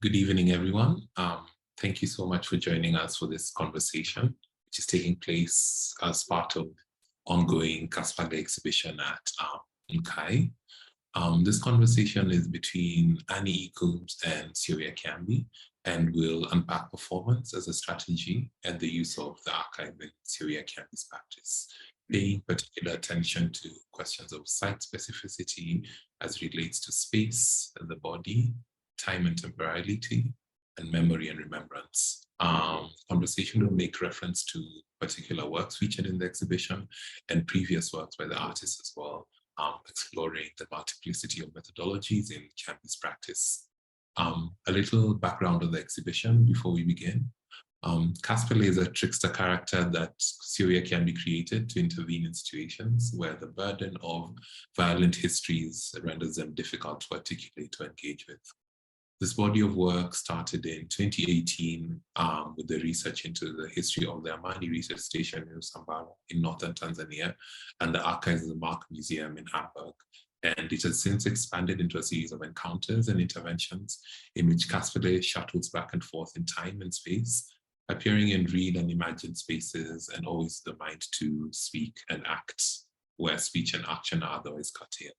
Good evening, everyone. Thank you so much for joining us for this conversation, which is taking place as part of ongoing KASPALE exhibition at Nkai. This conversation is between Annie Coombes and Syowia Kyambi, and will unpack performance as a strategy and the use of the archive in Syowia Kyambi's practice, paying particular attention to questions of site specificity as it relates to space and the body, time and temporality, and memory and remembrance. Conversation will make reference to particular works featured in the exhibition and previous works by the artists as well, exploring the multiplicity of methodologies in Kyambi's practice. A little background on the exhibition before we begin. KASPALE is a trickster character that Syowia Kyambi created to intervene in situations where the burden of violent histories renders them difficult to articulate, to engage with. This body of work started in 2018 with the research into the history of the Amani Research Station in Usambara in northern Tanzania and the archives of the Mark Museum in Hamburg. And it has since expanded into a series of encounters and interventions in which KASPALE shuttles back and forth in time and space, appearing in real and imagined spaces and always the mind to speak and act where speech and action are otherwise curtailed.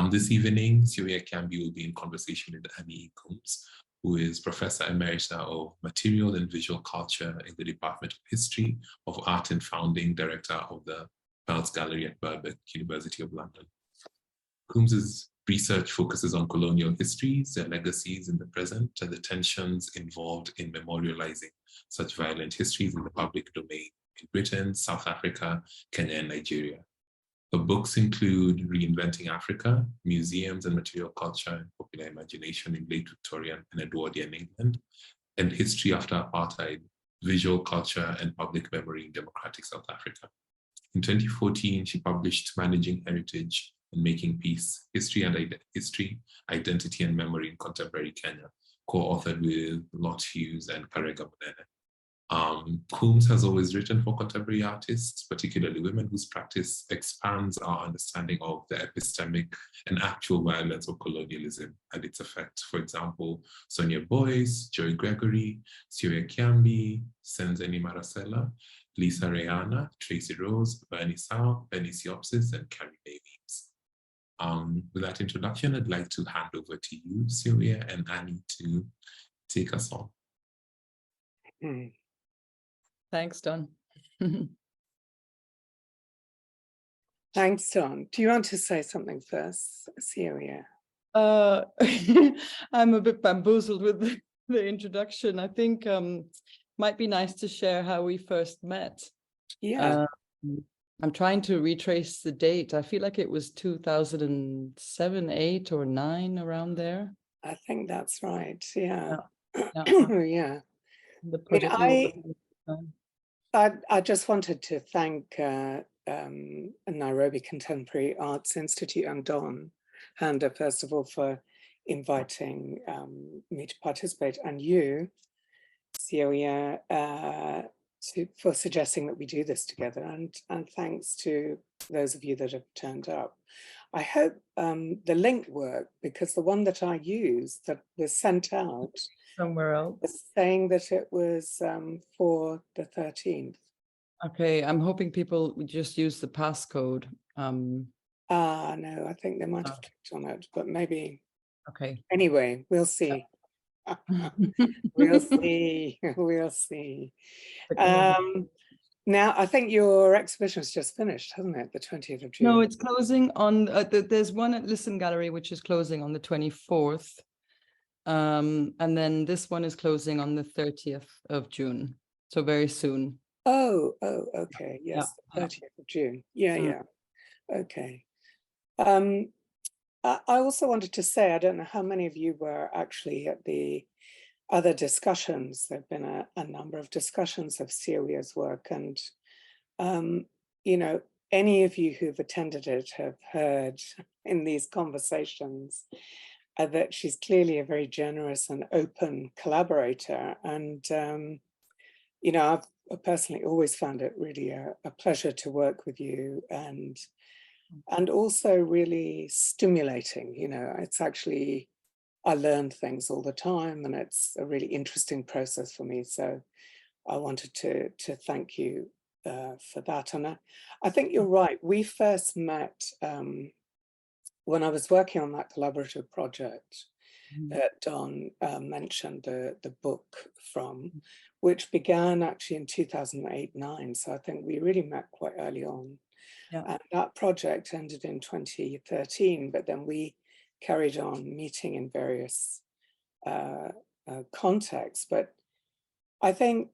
This evening, Syowia Kyambi will be in conversation with Annie Coombes, who is Professor Emerita of Material and Visual Culture in the Department of History of Art and founding director of the Peltz Gallery at Birkbeck, University of London. Coombes' research focuses on colonial histories, their legacies in the present, and the tensions involved in memorializing such violent histories in the public domain in Britain, South Africa, Kenya, and Nigeria. Her books include Reinventing Africa, Museums and Material Culture and Popular Imagination in Late Victorian and Edwardian England, and History After Apartheid, Visual Culture and Public Memory in Democratic South Africa. In 2014, she published Managing Heritage and Making Peace, History, Identity and Memory in Contemporary Kenya, co-authored with Lotte, Hughes and Karega, Munene. Coombes has always written for contemporary artists, particularly women whose practice expands our understanding of the epistemic and actual violence of colonialism and its effects. For example, Sonia Boyce, Joy Gregory, Syowia Kyambi, Senzeni Marasela, Lisa Rayana, Tracy Rose, Bernie Sao, Benny Siopsis, and Carrie Davies. With that introduction, I'd like to hand over to you, Syowia and Annie, to take us on. Thanks, Don. Thanks, Don. Do you want to say something first, Syowia? I'm a bit bamboozled with the introduction. I think might be nice to share how we first met. Yeah. I'm trying to retrace the date. I feel like it was 2007, 8 or 9, around there. I think that's right. Yeah. Yeah. I just wanted to thank Nairobi Contemporary Arts Institute and Don Handa, first of all, for inviting me to participate, and you, Syowia, for suggesting that we do this together, and thanks to those of you that have turned up. I hope the link worked, because the one that I used that was sent out somewhere else, saying that it was for the 13th. Okay, I'm hoping people would just use the passcode. No, I think they might have clicked on it, but maybe. Okay. Anyway, we'll see. We'll see. We'll see. Now, I think your exhibition has just finished, hasn't it? The 20th of June. No, it's closing on. There's one at Listen Gallery, which is closing on the 24th. And then this one is closing on the 30th of June, so very soon. Oh, okay. Yes, yeah. 30th of June. Yeah. Okay. I also wanted to say, I don't know how many of you were actually at the other discussions. There have been a number of discussions of Syowia's work, and you know, any of you who've attended it have heard in these conversations that she's clearly a very generous and open collaborator. And, you know, I've personally always found it really a pleasure to work with you, and also really stimulating. You know, it's actually I learn things all the time, and it's a really interesting process for me. So I wanted to thank you for that. And I think you're right. We first met when I was working on that collaborative project that Don mentioned the book from, which began actually in 2008-9. So I think we really met quite early on. Yeah. And that project ended in 2013, but then we carried on meeting in various contexts. But I think,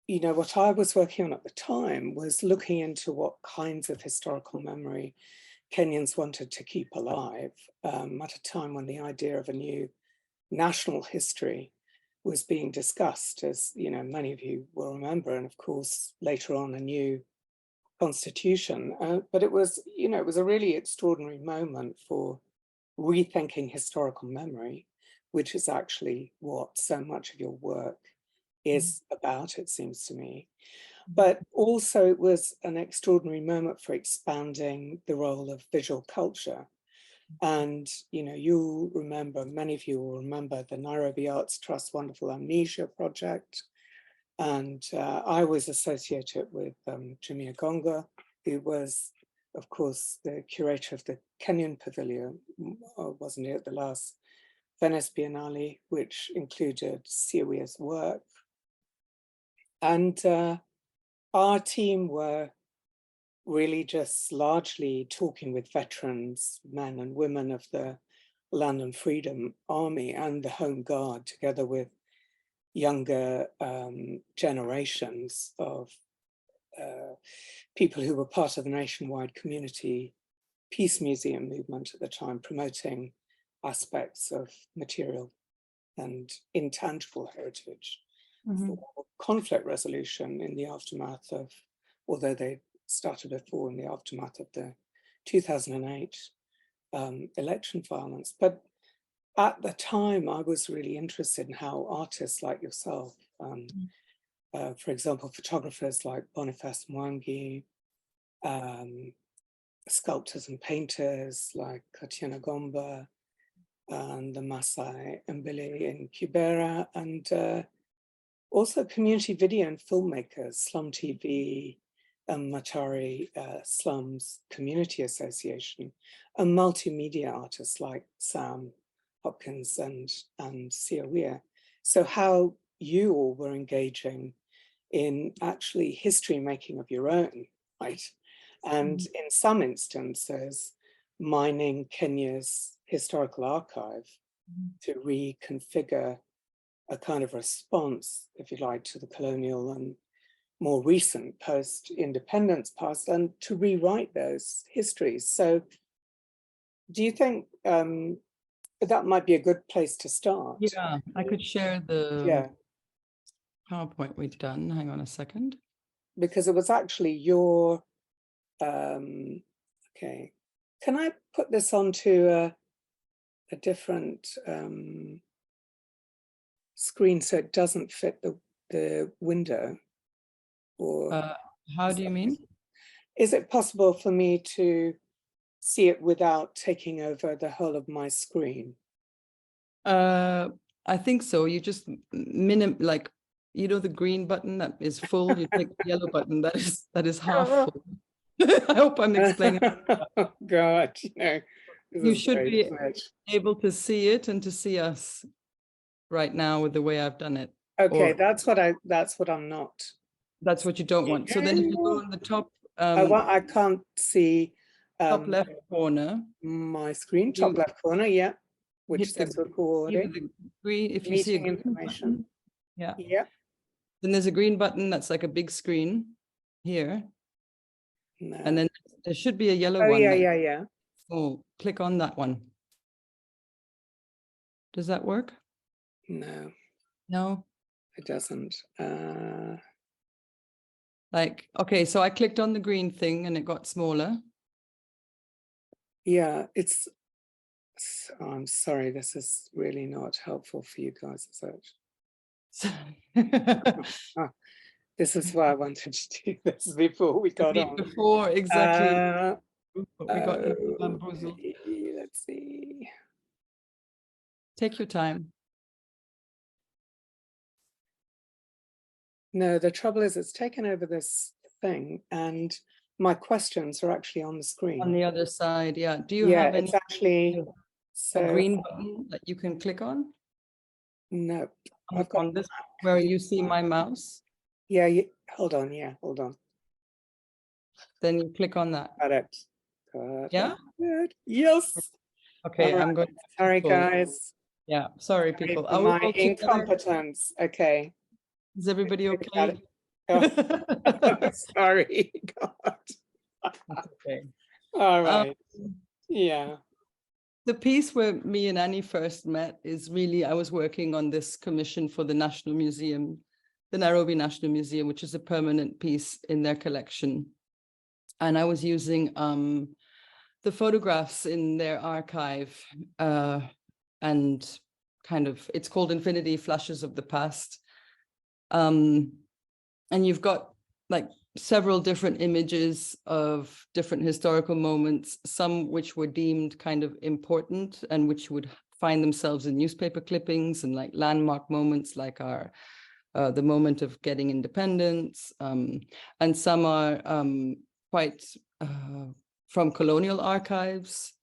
you know, what I was working on at the time was looking into what kinds of historical memory Kenyans wanted to keep alive at a time when the idea of a new national history was being discussed, as you know, many of you will remember, and of course later on a new constitution. But it was, you know, it was a really extraordinary moment for rethinking historical memory, which is actually what so much of your work is about, it seems to me. But also it was an extraordinary moment for expanding the role of visual culture. And, you know, you'll remember, many of you will remember the Nairobi Arts Trust Wonderful Amnesia Project. And I was associated with Jimmy Agonga, who was, of course, the curator of the Kenyan Pavilion, wasn't he, at the last Venice Biennale, which included Syowya's work. And our team were really just largely talking with veterans, men and women of the Land and Freedom Army and the Home Guard, together with younger generations of people who were part of the nationwide community peace museum movement at the time, promoting aspects of material and intangible heritage for conflict resolution in the aftermath of, although they started before, in the aftermath of the 2008 election violence. But at the time, I was really interested in how artists like yourself, for example, photographers like Boniface Mwangi, sculptors and painters like Katiana Gomba, and the Masai Mbili in Kibera, and also community video and filmmakers, Slum TV, Matari Slums Community Association, and multimedia artists like Sam Hopkins and Syowia. So how you all were engaging in actually history making of your own, right? And in some instances, mining Kenya's historical archive to reconfigure a kind of response, if you like, to the colonial and more recent post-independence past, and to rewrite those histories. So do you think that might be a good place to start? Yeah, I could share the PowerPoint we've done. Hang on a second. Because it was actually your, okay. Can I put this onto a different screen so it doesn't fit the window? Or how do you mean? Is it possible for me to see it without taking over the whole of my screen? I think so. You just like, you know, the green button that is full, you take the yellow button that is half full. I hope I'm explaining. Oh God, you should be able to see it and to see us right now with the way I've done it. Okay, that's what I'm not. That's what you don't want. So then if you go on the top, I can't see top left corner. My screen, top left corner, yeah. Which says recording. If you see information. Yeah. Yeah. Then there's a green button that's like a big screen here. No. And then there should be a yellow one. Yeah. Oh, click on that one. Does that work? No. No? It doesn't. Like, okay, so I clicked on the green thing and it got smaller. Yeah, I'm sorry, this is really not helpful for you guys, is it? This is why I wanted to do this before we got on. Before, exactly. We got let's see. Take your time. No, the trouble is it's taken over this thing and my questions are actually on the screen. On the other side, yeah. Do you Yeah, have any it's actually a green button that you can click on? No, I've got On this where you see my mouse? Yeah, hold on. Yeah, hold on. Then you click on that. Got it. Got Yeah? it. Good. Yes. Okay, All I'm right. going to Sorry, pull. guys. Yeah, sorry, Sorry people. for Are we my all together? incompetence. Okay. Is everybody Got okay? it. Oh, sorry. God. Okay. All right. Yeah. The piece where me and Annie first met is really, I was working on this commission for the National Museum, the Nairobi National Museum, which is a permanent piece in their collection. And I was using the photographs in their archive and kind of, it's called Infinity Flashes of the Past. And you've got like several different images of different historical moments, some which were deemed kind of important and which would find themselves in newspaper clippings and like landmark moments like our the moment of getting independence. And some are quite from colonial archives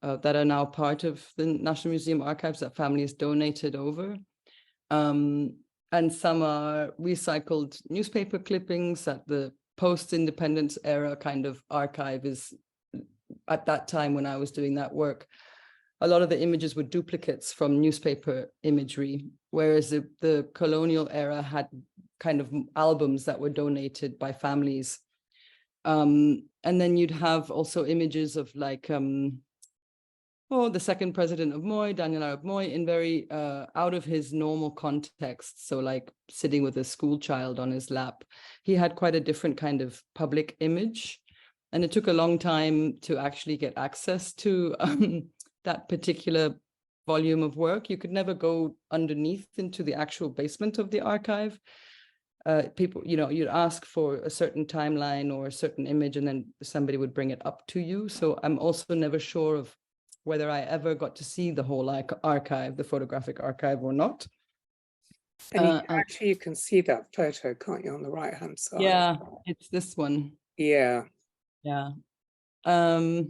that are now part of the National Museum archives that families donated over. And some are recycled newspaper clippings that the post-independence era kind of archive is, at that time when I was doing that work, a lot of the images were duplicates from newspaper imagery, whereas the colonial era had kind of albums that were donated by families. And then you'd have also images of like, the second president of Moi, Daniel Arap Moi, in very out of his normal context. So like sitting with a school child on his lap. He had quite a different kind of public image. And it took a long time to actually get access to that particular volume of work. You could never go underneath into the actual basement of the archive. People, you'd ask for a certain timeline or a certain image, and then somebody would bring it up to you. So I'm also never sure of whether I ever got to see the whole archive, the photographic archive, or not. And actually, you can see that photo, can't you, on the right-hand side? Yeah, it's this one. Yeah. Yeah. I'll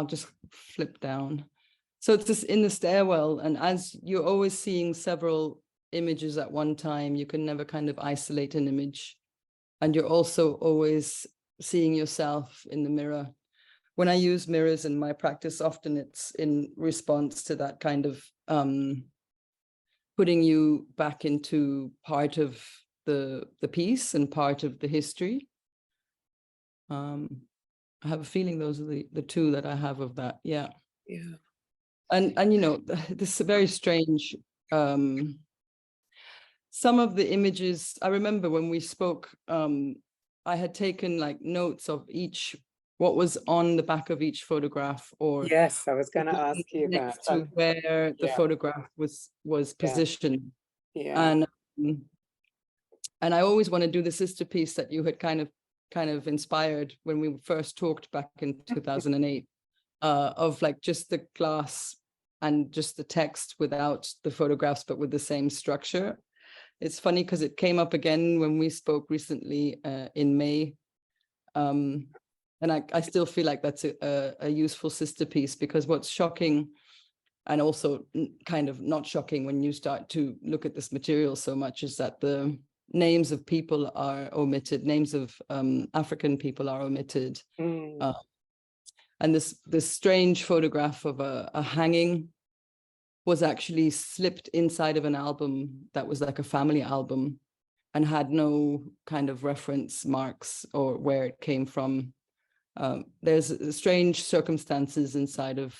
just flip down. So it's just in the stairwell, and as you're always seeing several images at one time, you can never kind of isolate an image. And you're also always seeing yourself in the mirror. When I use mirrors in my practice, often it's in response to that kind of putting you back into part of the piece and part of the history. I have a feeling those are the two that I have of that. Yeah. Yeah. And this is a very strange, some of the images, I remember when we spoke, I had taken like notes of what was on the back of each photograph, or yes, I was going to ask you next that. to where the photograph was positioned. Yeah. And I always want to do the sister piece that you had kind of inspired when we first talked back in 2008, of like just the glass and just the text without the photographs, but with the same structure. It's funny because it came up again when we spoke recently in May. And I still feel like that's a useful sister piece, because what's shocking, and also kind of not shocking when you start to look at this material so much, is that the names of people are omitted, names of African people are omitted. And this strange photograph of a hanging was actually slipped inside of an album that was like a family album and had no kind of reference marks or where it came from. There's strange circumstances inside of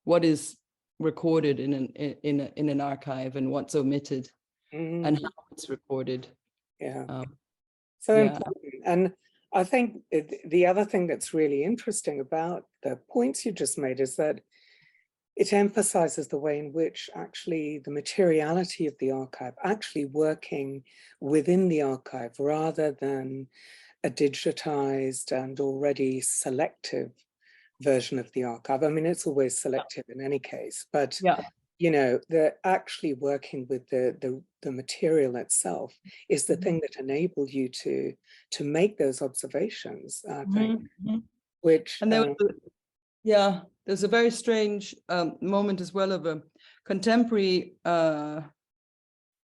what is recorded in an archive and what's omitted and how it's recorded. Yeah. So important. And I think the other thing that's really interesting about the points you just made is that it emphasizes the way in which actually the materiality of the archive, actually working within the archive rather than a digitized and already selective version of the archive. I mean, it's always selective in any case, but Yeah. you know, they're actually working with the material itself is the thing that enabled you to make those observations, I think, which And there was yeah, there's a very strange moment as well of a contemporary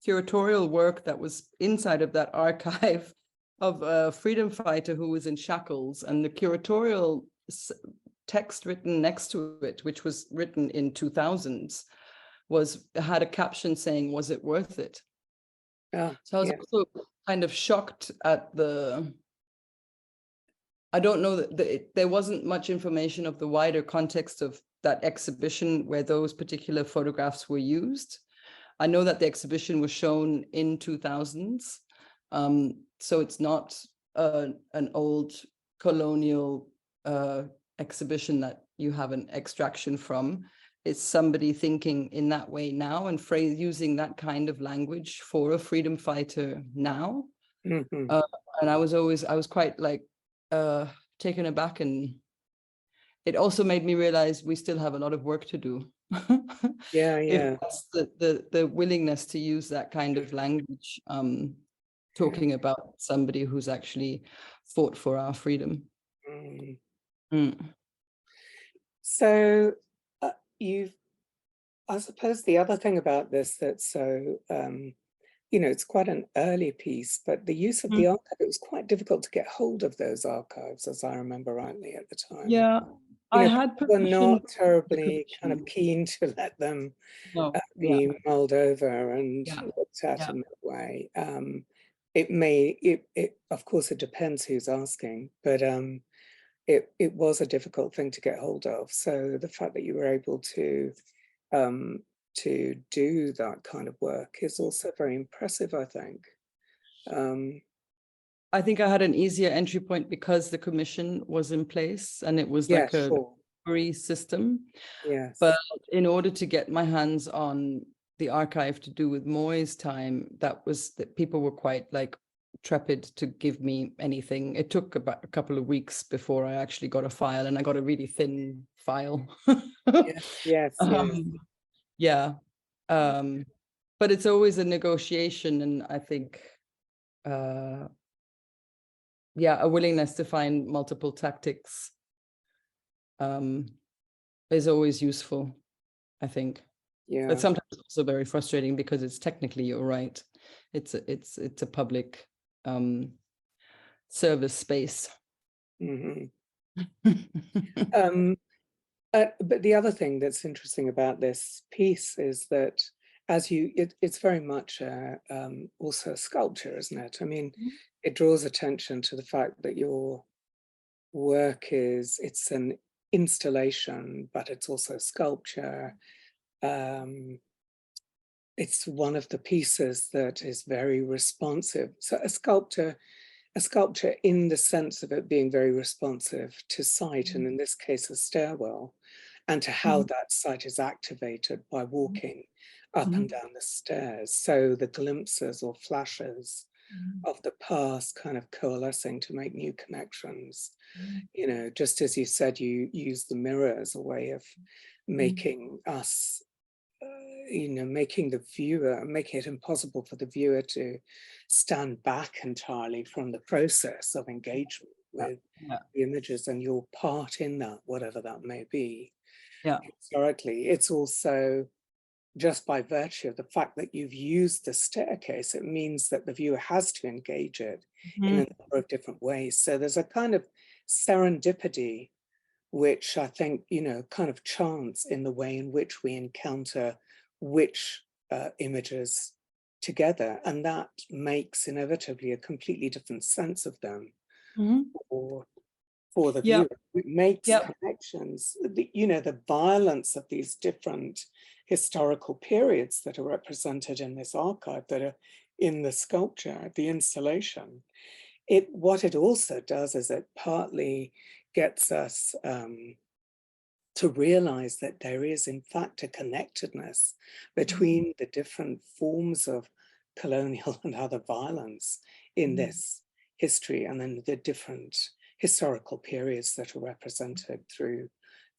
curatorial work that was inside of that archive of a freedom fighter who was in shackles, and the curatorial text written next to it, which was written in 2000s, had a caption saying, "Was it worth it?" So I was also kind of shocked at I don't know that there wasn't much information of the wider context of that exhibition where those particular photographs were used. I know that the exhibition was shown in 2000s, so it's not an old colonial exhibition that you have an extraction from. It's somebody thinking in that way now and using that kind of language for a freedom fighter now. And I was quite like taken aback, and it also made me realize we still have a lot of work to do. If that's the willingness to use that kind of language, talking about somebody who's actually fought for our freedom. So I suppose the other thing about this that's so, you know, it's quite an early piece, but the use of the archive, it was quite difficult to get hold of those archives, as I remember rightly at the time. Yeah, you know, I had people were not terribly kind of keen to let them be mulled over and looked at in that way. It of course, it depends who's asking, but it was a difficult thing to get hold of. So the fact that you were able to do that kind of work is also very impressive, I think. I think I had an easier entry point because the commission was in place and it was like a free system. Yes. But in order to get my hands on the archive to do with Moy's time, that people were quite like trepid to give me anything. It took about a couple of weeks before I actually got a file, and I got a really thin file. Yes. But it's always a negotiation, and I think a willingness to find multiple tactics is always useful, I think. But sometimes it's also very frustrating because it's technically, you're right, it's a public service space. But the other thing that's interesting about this piece is that it's very much also a sculpture, isn't it? I mean, it draws attention to the fact that your work it's an installation, but it's also sculpture. It's one of the pieces that is very responsive. So a sculpture in the sense of it being very responsive to site, and in this case, a stairwell, and to how that site is activated by walking up and down the stairs. So the glimpses or flashes of the past kind of coalescing to make new connections. You know, just as you said, you use the mirror as a way of making us, making it impossible for the viewer to stand back entirely from the process of engagement with the images and your part in that, whatever that may be. Historically, it's also just by virtue of the fact that you've used the staircase, it means that the viewer has to engage it in a number of different ways. So there's a kind of serendipity, which I think, kind of chance in the way in which we encounter which images together. And that makes inevitably a completely different sense of them for the viewer. It makes connections, the violence of these different historical periods that are represented in this archive, that are in the sculpture, the installation. What it also does is it partly gets us to realize that there is in fact a connectedness between the different forms of colonial and other violence in this history, and then the different historical periods that are represented through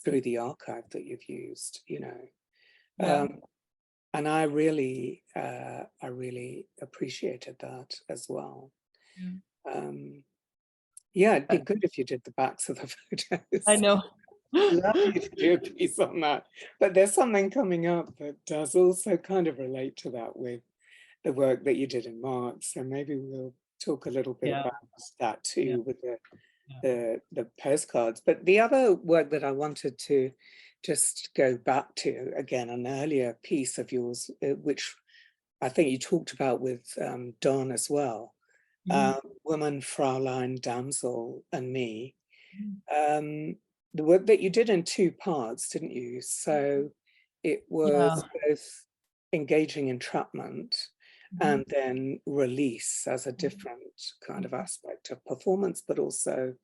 the archive that you've used, you know. Yeah. And I really appreciated that as well. Yeah, it'd be good if you did the backs of the photos. I know. Love you to do a piece on that. But there's something coming up that does also kind of relate to that with the work that you did in March. So maybe we'll talk a little bit about that too with the postcards. But the other work that I wanted to just go back to, again, an earlier piece of yours, which I think you talked about with Don as well, Woman, Fraulein, Damsel, and Me. The work that you did in 2 parts, didn't you? So it was both engaging entrapment and then release as a different kind of aspect of performance, but also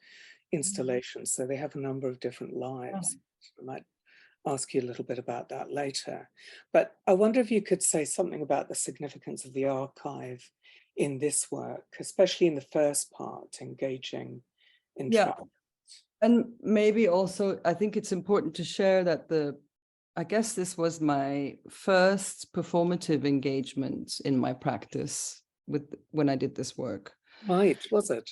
installation. So they have a number of different lives. I might ask you a little bit about that later. But I wonder if you could say something about the significance of the archive in this work, especially in the first part, engaging entrapment. And maybe also, I think it's important to share that I guess this was my first performative engagement in my practice when I did this work. Right, was it?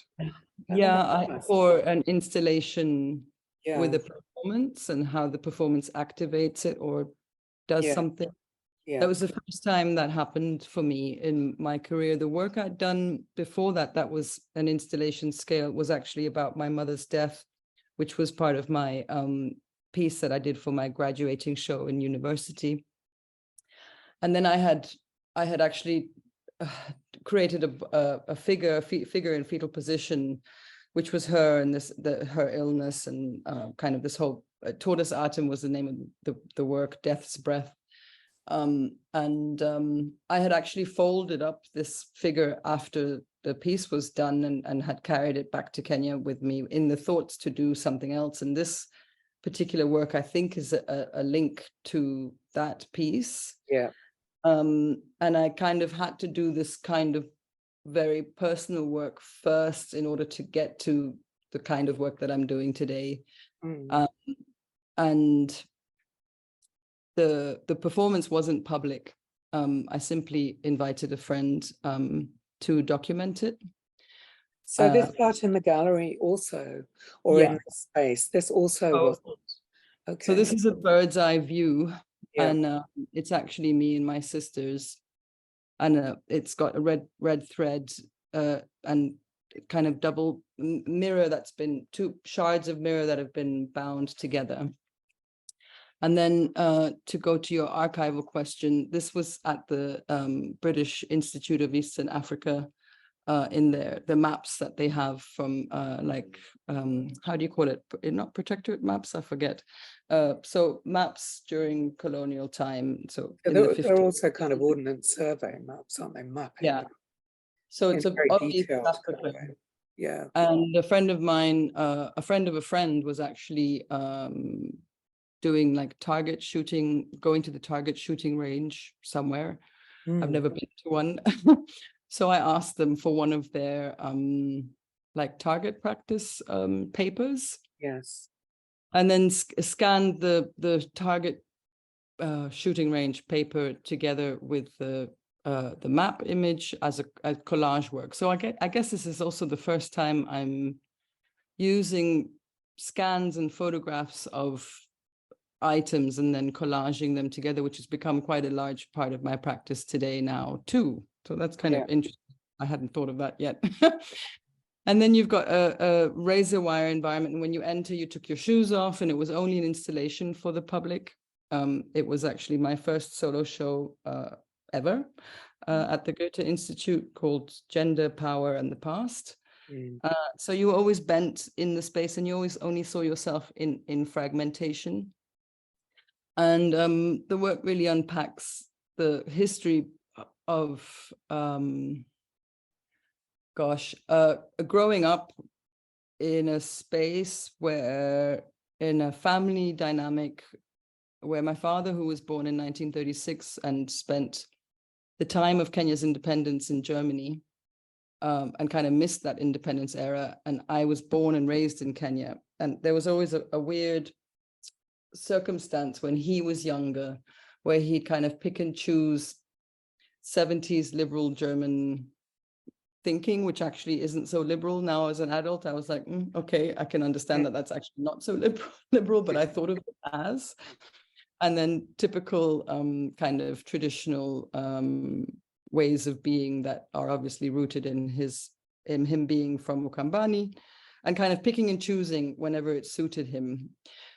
For an installation with a performance and how the performance activates it or does something. That was the first time that happened for me in my career. The work I'd done before that was an installation scale, was actually about my mother's death, which was part of my piece that I did for my graduating show in university. And then I had actually created a figure in fetal position, which was her and her illness and kind of this whole Tortoise Atom was the name of the work, Death's Breath. I had actually folded up this figure after the piece was done and had carried it back to Kenya with me in the thoughts to do something else. And this particular work, I think, is a link to that piece. And I kind of had to do this kind of very personal work first in order to get to the kind of work that I'm doing today. And the performance wasn't public. I simply invited a friend to document it. So this part in the gallery also, or in the space, this also was. Okay. So this is a bird's eye view, and it's actually me and my sisters, and it's got a red thread and kind of double mirror that's been 2 shards of mirror that have been bound together. And then to go to your archival question, this was at the British Institute of Eastern Africa in the maps that they have from how do you call it? Not protectorate maps, I forget. So maps during colonial time. So they're also kind of ordnance survey maps, aren't they? Mapping. Yeah. So it's of East Africa. Yeah. And a friend of mine, a friend of a friend was actually doing like target shooting, going to the target shooting range somewhere. I've never been to one. So I asked them for one of their like target practice papers. Yes. And then scanned the target shooting range paper together with the map image as a collage work. So I guess this is also the first time I'm using scans and photographs of items and then collaging them together, which has become quite a large part of my practice today now too. So that's kind of interesting. I hadn't thought of that yet. And then you've got a razor wire environment. And when you enter, you took your shoes off, and it was only an installation for the public. It was actually my first solo show ever at the Goethe Institute, called Gender, Power and the Past. So you were always bent in the space, and you always only saw yourself in fragmentation. And the work really unpacks the history of growing up in a space where, in a family dynamic where my father, who was born in 1936 and spent the time of Kenya's independence in Germany, and kind of missed that independence era. And I was born and raised in Kenya. And there was always a weird circumstance when he was younger, where he'd kind of pick and choose 70s liberal German thinking, which actually isn't so liberal now as an adult. I was like, okay, I can understand that that's actually not so liberal, but I thought of it as. And then typical kind of traditional ways of being that are obviously rooted in him being from Ukambani, and kind of picking and choosing whenever it suited him,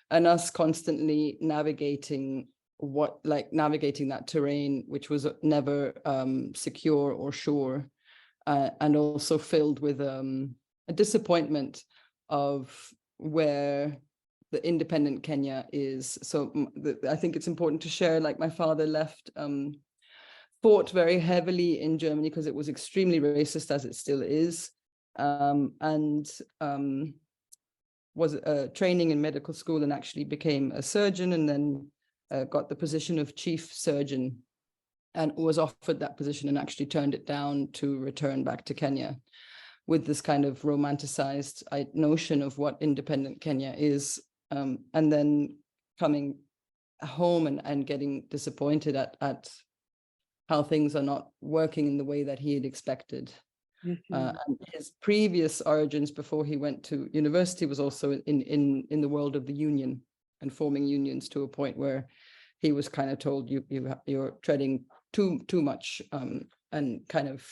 and us constantly navigating that terrain, which was never secure or sure, and also filled with a disappointment of where the independent Kenya is. So I think it's important to share, like, my father fought very heavily in Germany because it was extremely racist, as it still is, and was training in medical school, and actually became a surgeon, and then got the position of chief surgeon, and was offered that position and actually turned it down to return back to Kenya with this kind of romanticized notion of what independent Kenya is, and then coming home and getting disappointed at how things are not working in the way that he had expected. And his previous origins before he went to university was also in the world of the union and forming unions, to a point where he was kind of told, you're treading too much, and kind of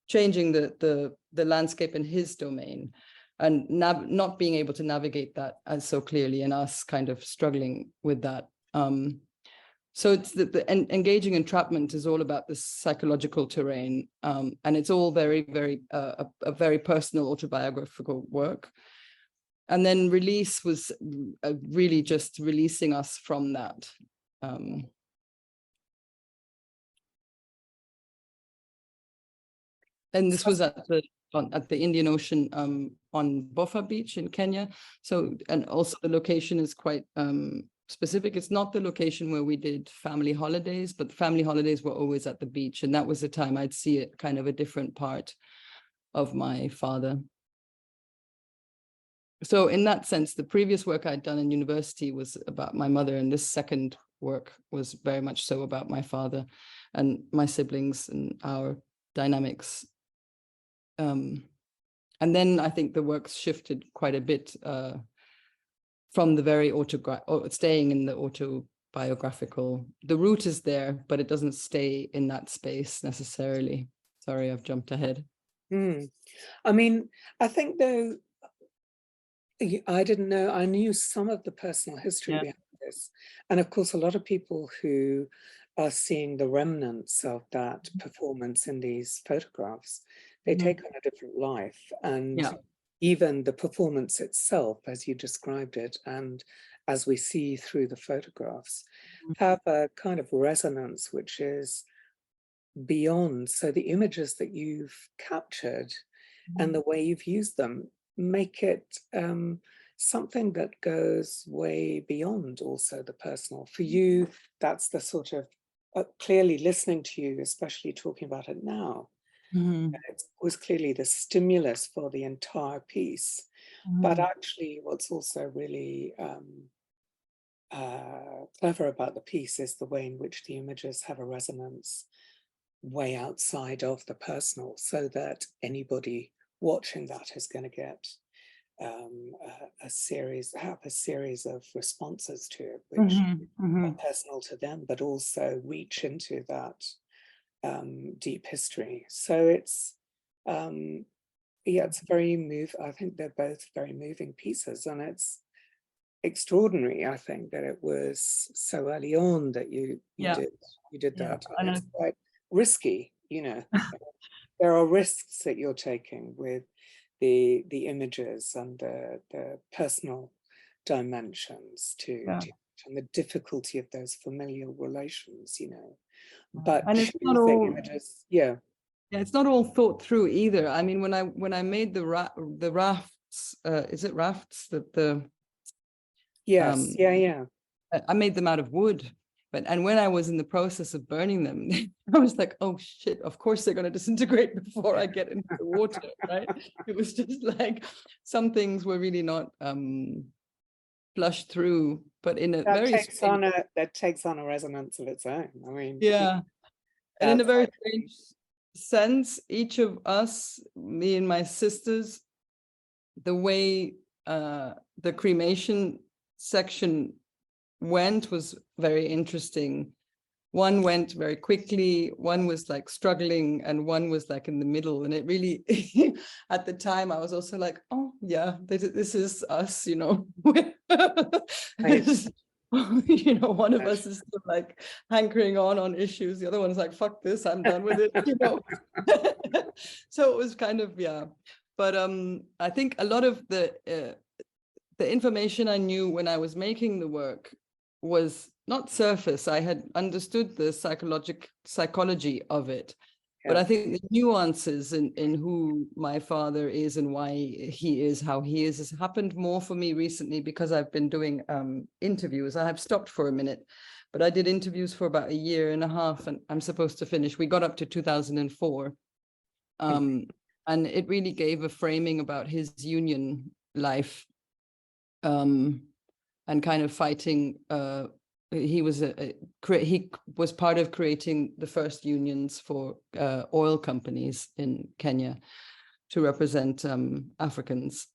changing the landscape in his domain, and not being able to navigate that as so clearly, and us kind of struggling with that. So it's engaging entrapment is all about this psychological terrain, and it's all very, very a very personal autobiographical work. And then release was really just releasing us from that. And this was at the Indian Ocean on Bofa Beach in Kenya. So, and also the location is quite specific. It's not the location where we did family holidays, but the family holidays were always at the beach. And that was the time I'd see it kind of a different part of my father. So in that sense, the previous work I'd done in university was about my mother, and this second work was very much so about my father and my siblings and our dynamics. And then I think the works shifted quite a bit from the very staying in the autobiographical. The root is there, but it doesn't stay in that space necessarily. Sorry, I've jumped ahead. I mean, I think though, I didn't know, I knew some of the personal history behind this. And of course, a lot of people who are seeing the remnants of that performance in these photographs, they take on a different life. And even the performance itself, as you described it, and as we see through the photographs, have a kind of resonance which is beyond. So the images that you've captured and the way you've used them make it something that goes way beyond also the personal. For you, that's the sort of, clearly listening to you, especially talking about it now, it was clearly the stimulus for the entire piece. But actually what's also really clever about the piece is the way in which the images have a resonance way outside of the personal, so that anybody watching that is going to get a series of responses to it, which are personal to them, but also reach into that deep history. So it's it's very I think they're both very moving pieces, and it's extraordinary, I think, that it was so early on that you did that. And it's quite risky, you know. There are risks that you're taking with the images and the personal dimensions and the difficulty of those familial relations, you know. But and it's not all images, it's not all thought through either. I mean, when I made the rafts, is it rafts that the I made them out of wood, And when I was in the process of burning them, I was like, oh shit, of course they're going to disintegrate before I get into the water, right? It was just like some things were really not flushed through, but in a that very takes on a resonance of its own. I mean, yeah. And in a very that's strange sense, each of us, me and my sisters, the way the cremation section went was very interesting. One went very quickly, one was like struggling, and one was like in the middle. And it really, at the time, I was also like, oh yeah, this is us, you know. You know, one of us is still like hankering on issues. The other one's like, fuck this, I'm done with it, you know. So it was kind of, yeah. But I think a lot of the information I knew when I was making the work was not surface. I had understood the psychology of it, but I think the nuances in who my father is and why he is how he is has happened more for me recently, because I've been doing interviews. I have stopped for a minute, but I did interviews for about 1.5 years, and I'm supposed to finish. We got up to 2004. And it really gave a framing about his union life, and kind of fighting. He was part of creating the first unions for oil companies in Kenya to represent Africans,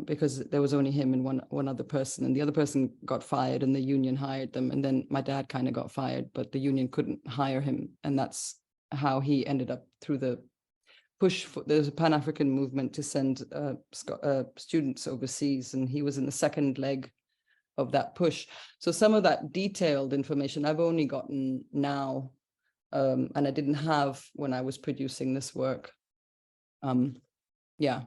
because there was only him and one other person, and the other person got fired, and the union hired them, and then my dad kind of got fired, but the union couldn't hire him, and that's how he ended up through the push for. There's a Pan-African movement to send students overseas, and he was in the second leg of that push. So some of that detailed information I've only gotten now, and I didn't have when I was producing this work. Yeah,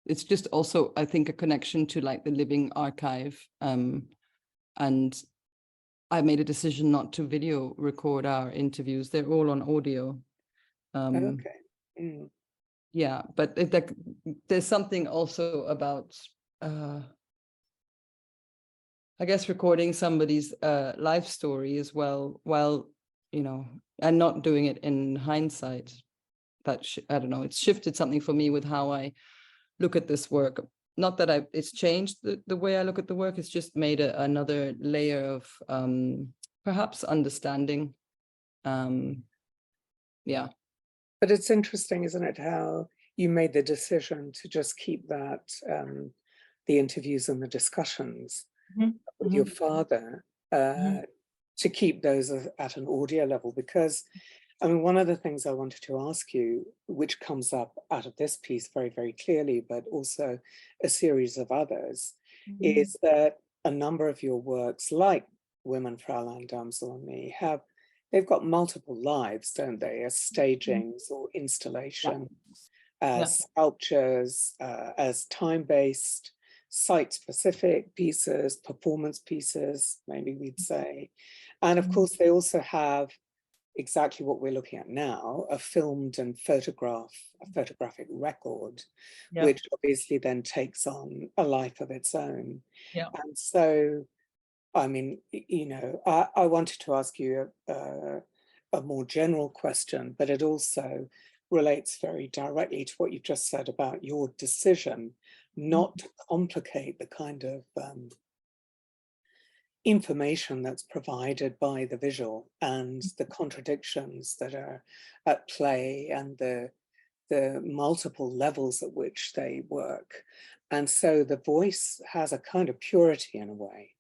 it's just also, I think, a connection to like the living archive. And I made a decision not to video record our interviews. They're all on audio. okay. Yeah, but there's something also about I guess recording somebody's life story as well, while, you know, and not doing it in hindsight. That I don't know, it's shifted something for me with how I look at this work. Not that it's changed the way I look at the work, it's just made another layer of perhaps understanding. Yeah. But it's interesting, isn't it, how you made the decision to just keep that, the interviews and the discussions with your father, to keep those at an audio level. Because, I mean, one of the things I wanted to ask you, which comes up out of this piece very, very clearly, but also a series of others, is that a number of your works, like Women, Fraulein, Damsel and Me, they've got multiple lives, don't they, as stagings or installations, as sculptures, as time-based, site-specific pieces, performance pieces, maybe we'd say. And of course, they also have exactly what we're looking at now, a filmed and photographic record, which obviously then takes on a life of its own. And so, I mean, you know, I wanted to ask you a more general question, but it also relates very directly to what you just said about your decision not to complicate the kind of information that's provided by the visual, and the contradictions that are at play, and the multiple levels at which they work. And so the voice has a kind of purity in a way,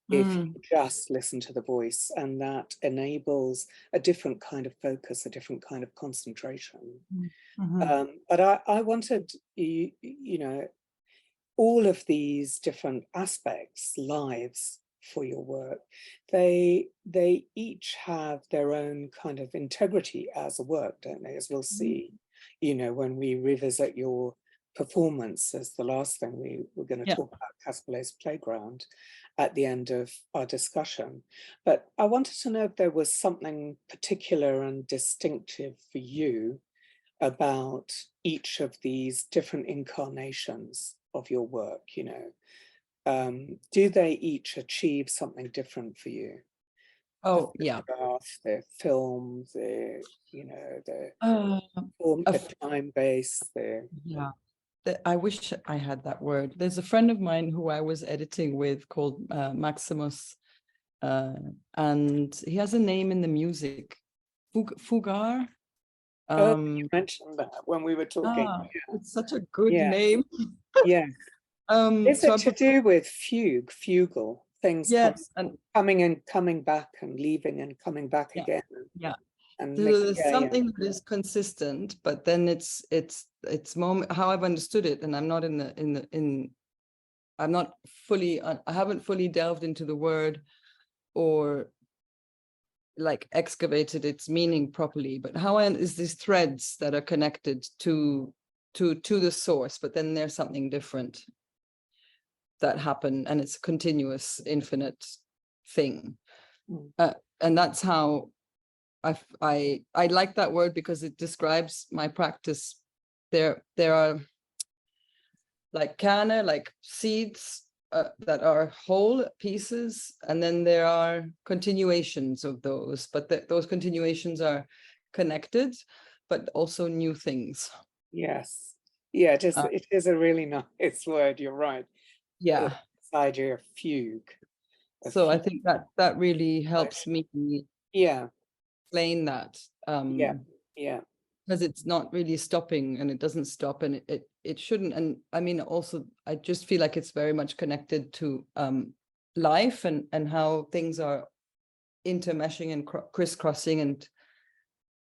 if you just listen to the voice, and that enables a different kind of focus, a different kind of concentration. But I wanted, you know, all of these different aspects, lives for your work, they each have their own kind of integrity as a work, don't they? As we'll see, you know, when we revisit your performance as the last thing we're going to talk about, KASPALE's Playground, at the end of our discussion. But I wanted to know if there was something particular and distinctive for you about each of these different incarnations of your work, you know. Do they each achieve something different for you? Oh, yeah. photograph, the film, the, you know, the form, A the f- time base, the yeah. I wish I had that word. There's a friend of mine who I was editing with called Maximus, and he has a name in the music, Fugar. oh, you mentioned that when we were talking. It's such a good Yeah, name. yeah. Is So it to do with fugal things yes, and coming and coming back and leaving and coming back yeah, again? yeah. And There's something that is consistent, but then it's moment how I've understood it, and I'm not I'm not fully, I haven't fully delved into the word or like excavated its meaning properly, but how is these threads that are connected to the source, but then there's something different that happen, and it's a continuous, infinite thing. And that's how I like that word, because it describes my practice. There are like kerne, like seeds that are whole pieces, and then there are continuations of those, but those continuations are connected, but also new things. yes, yeah, it is a really nice word. You're right. Yeah. This idea of fugue. So I think that really helps me explain that. Yeah. Because it's not really stopping, and it doesn't stop, and it shouldn't. And I mean, also, I just feel like it's very much connected to life and how things are intermeshing and crisscrossing, and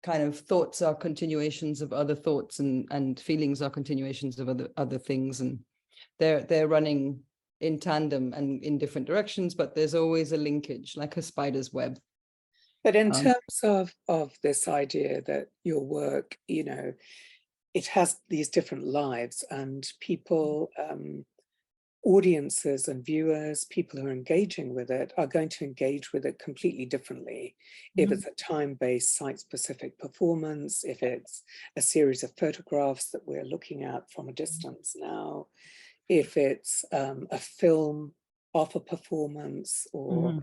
kind of thoughts are continuations of other thoughts, and feelings are continuations of other things, and they're running in tandem and in different directions, but there's always a linkage, like a spider's web. But in terms of this idea that your work, you know, it has these different lives, and people, audiences and viewers, people who are engaging with it, are going to engage with it completely differently. If it's a time-based, site-specific performance, if it's a series of photographs that we're looking at from a distance now, if it's a film of a perhaps or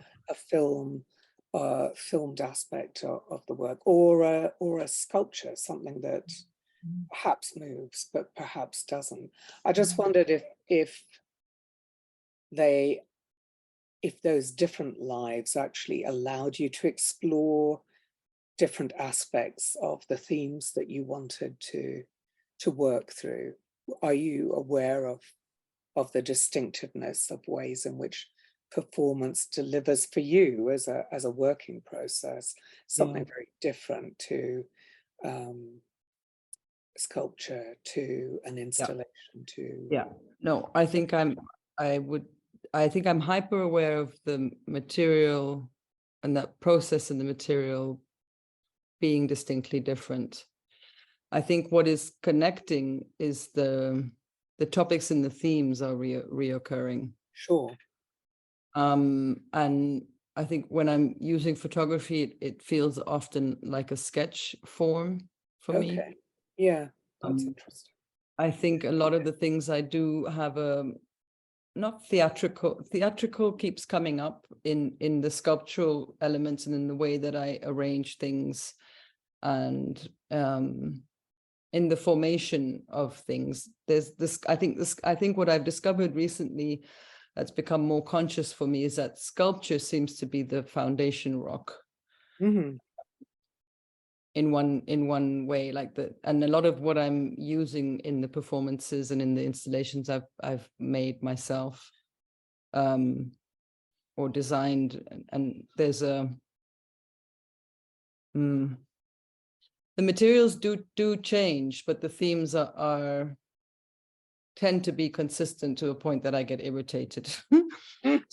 a filmed aspect of the work, or a sculpture, something that perhaps moves but perhaps doesn't. I just wondered if those different lives actually allowed you to explore different aspects of the themes that you wanted to work through. Are you aware of the distinctiveness of ways in which performance delivers for you as a working process, something very different to sculpture, to an installation, No, I think I'm hyper aware of the material, and that process and the material being distinctly different. I think what is connecting is the topics and the themes are reoccurring. Sure. And I think when I'm using photography, it feels often like a sketch form for me. Yeah, that's interesting. I think a lot of the things I do have a not theatrical keeps coming up in the sculptural elements and in the way that I arrange things, and in the formation of things. There's this, I think what I've discovered recently that's become more conscious for me is that sculpture seems to be the foundation rock. In one way, like and a lot of what I'm using in the performances and in the installations I've made myself, or designed, and there's the materials do change, but the themes tend to be consistent to a point that I get irritated.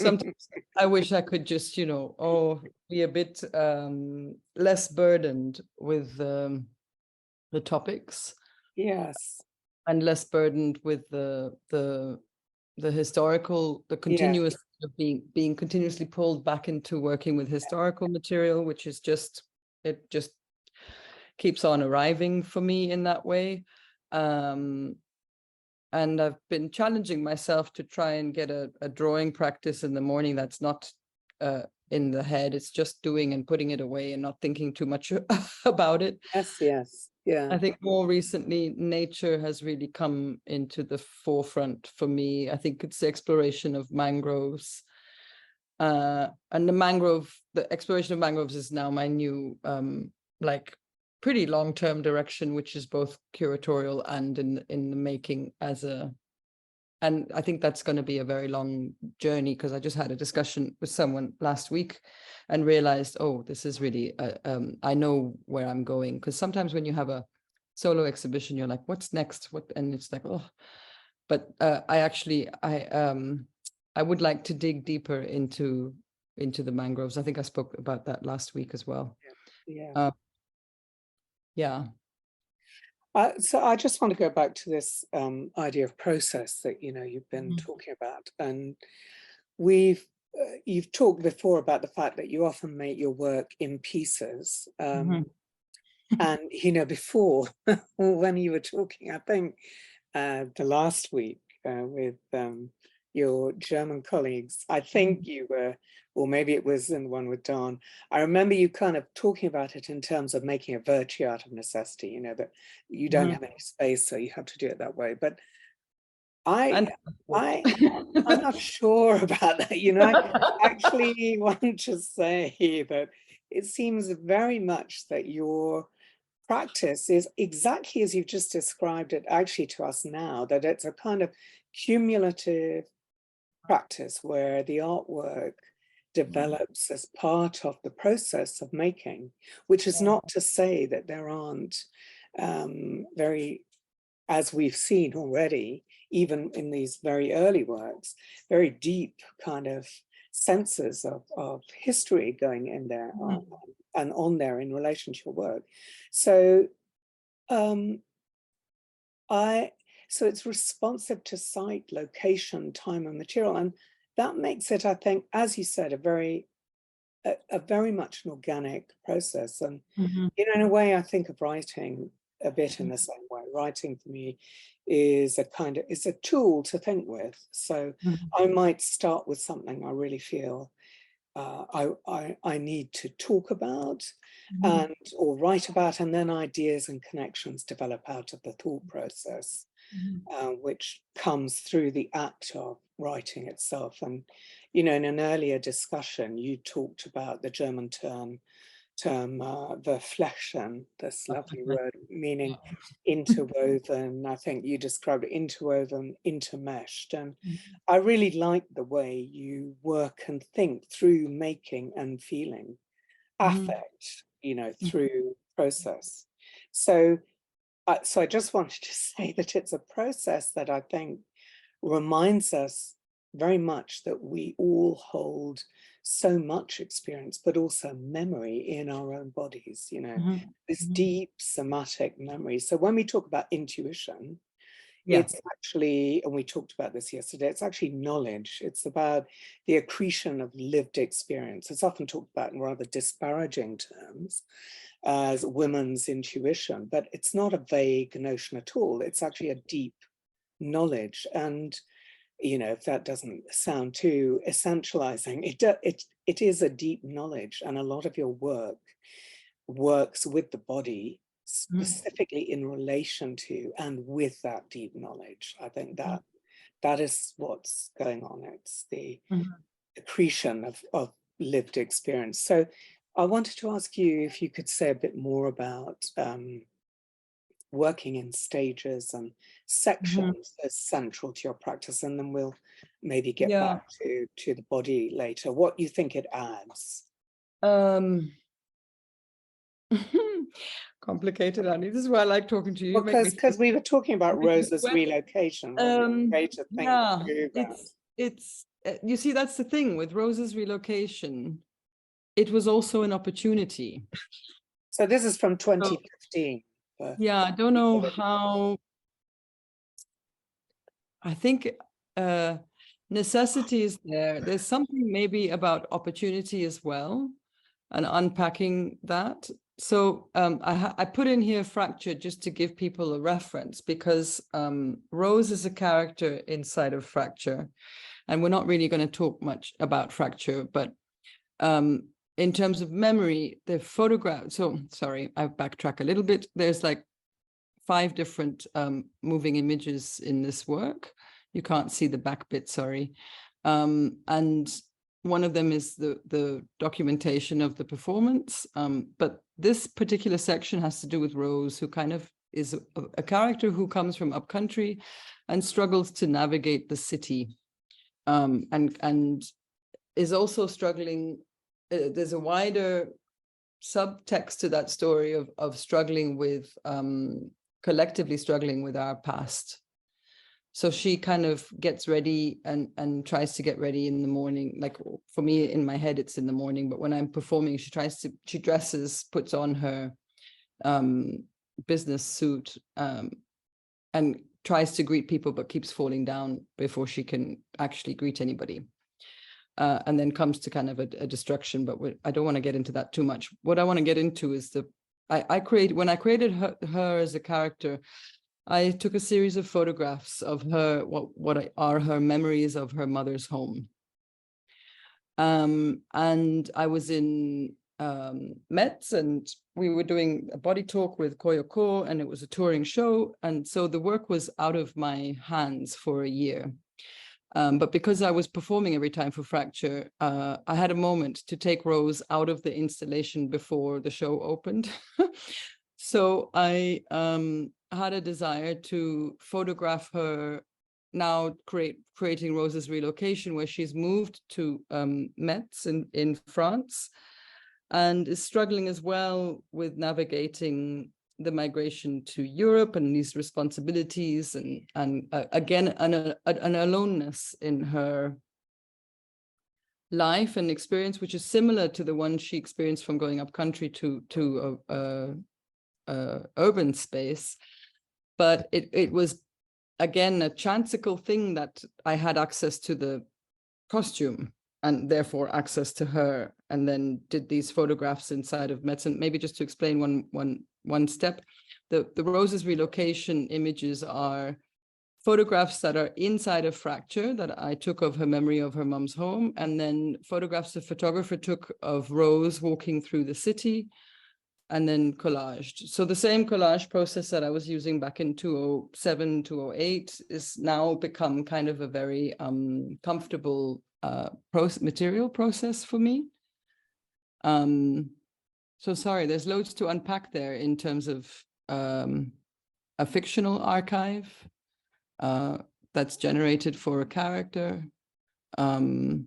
Sometimes I wish I could just, be a bit less burdened with the topics. Yes. And less burdened with the historical, the continuous of being continuously pulled back into working with historical material, which is just keeps on arriving for me in that way. And I've been challenging myself to try and get a drawing practice in the morning that's not in the head. It's just doing and putting it away and not thinking too much about it. Yes, yeah. I think more recently, nature has really come into the forefront for me. I think it's the exploration of mangroves. And the exploration of mangroves is now my new, like, pretty long-term direction, which is both curatorial and in the making and I think that's going to be a very long journey, because I just had a discussion with someone last week and realized, oh, this is really, I know where I'm going. Because sometimes when you have a solo exhibition, you're like, what's next? And it's like, oh, but I would like to dig deeper into the mangroves. I think I spoke about that last week as well. Yeah. Yeah. So I just want to go back to this idea of process that, you know, you've been talking about, and you've talked before about the fact that you often make your work in pieces. And, you know, before, when you were talking, I think the last week with your German colleagues, I think you were, or maybe it was in the one with Don, I remember you kind of talking about it in terms of making a virtue out of necessity, you know, that you don't have any space, so you have to do it that way. But I'm not sure about that. You know, I actually want to say that it seems very much that your practice is exactly as you've just described it actually to us now, that it's a kind of cumulative practice where the artwork develops as part of the process of making, which is not to say that there aren't as we've seen already, even in these very early works, very deep kind of senses of history going in there and on there in relation to your work. So so it's responsive to site, location, time, and material, and that makes it, I think, as you said, a very much an organic process. And you know, in a way, I think of writing a bit in the same way. Writing for me is it's a tool to think with. So I might start with something I really feel I need to talk about or write about, and then ideas and connections develop out of the thought process, which comes through the act of writing itself. And, you know, in an earlier discussion, you talked about the German term verflechten, this lovely word meaning interwoven. I think you described it interwoven, intermeshed. And I really like the way you work and think through making and feeling affect, you know, through process. So I just wanted to say that it's a process that I think reminds us very much that we all hold so much experience, but also memory in our own bodies, you know, this deep somatic memory. So when we talk about intuition, it's actually, and we talked about this yesterday, it's actually knowledge. It's about the accretion of lived experience. It's often talked about in rather disparaging terms as women's intuition, but it's not a vague notion at all. It's actually a deep knowledge. And you know, if that doesn't sound too essentializing, it is a deep knowledge, and a lot of your work works with the body specifically in relation to and with that deep knowledge. I think that is what's going on. It's the accretion of lived experience. So I wanted to ask you if you could say a bit more about working in stages and sections as central to your practice, and then we'll maybe get back to the body later. What you think it adds? Complicated, Annie. This is why I like talking to you. Because we were talking about Rosa's relocation. It's you see, that's the thing with Rosa's relocation. It was also an opportunity. So this is from 2015. Yeah, I don't know how. I think necessity is there. There's something maybe about opportunity as well, and unpacking that. So I put in here fracture just to give people a reference, because Rose is a character inside of fracture, and we're not really going to talk much about fracture, but in terms of memory, the photograph, so sorry, I backtrack a little bit. There's like 5 different moving images in this work. You can't see the back bit, sorry. And one of them is the documentation of the performance. But this particular section has to do with Rose, who kind of is a character who comes from upcountry and struggles to navigate the city, and is also struggling. There's a wider subtext to that story of struggling with, collectively struggling with our past. So she kind of gets ready and tries to get ready in the morning. Like for me, in my head, it's in the morning, but when I'm performing, she dresses, puts on her business suit, and tries to greet people, but keeps falling down before she can actually greet anybody. And then comes to kind of a destruction, but I don't want to get into that too much. What I want to get into is when I created her as a character, I took a series of photographs of her, what are her memories of her mother's home. And I was in Metz, and we were doing a body talk with Koyoko, and it was a touring show. And so the work was out of my hands for a year. But because I was performing every time for Fracture, I had a moment to take Rose out of the installation before the show opened. So I had a desire to photograph her now, creating Rose's relocation, where she's moved to Metz in France, and is struggling as well with navigating the migration to Europe and these responsibilities, and again an aloneness in her life and experience, which is similar to the one she experienced from going up country to urban space. But it was again a chansical thing that I had access to the costume and therefore access to her, and then did these photographs inside of Metz. And maybe just to explain one step, the Rose's relocation images are photographs that are inside of Fracture that I took of her memory of her mom's home, and then photographs the photographer took of Rose walking through the city, and then collaged. So the same collage process that I was using back in 2007, 2008 is now become kind of a very comfortable material process for me. So sorry, there's loads to unpack there in terms of a fictional archive that's generated for a character, and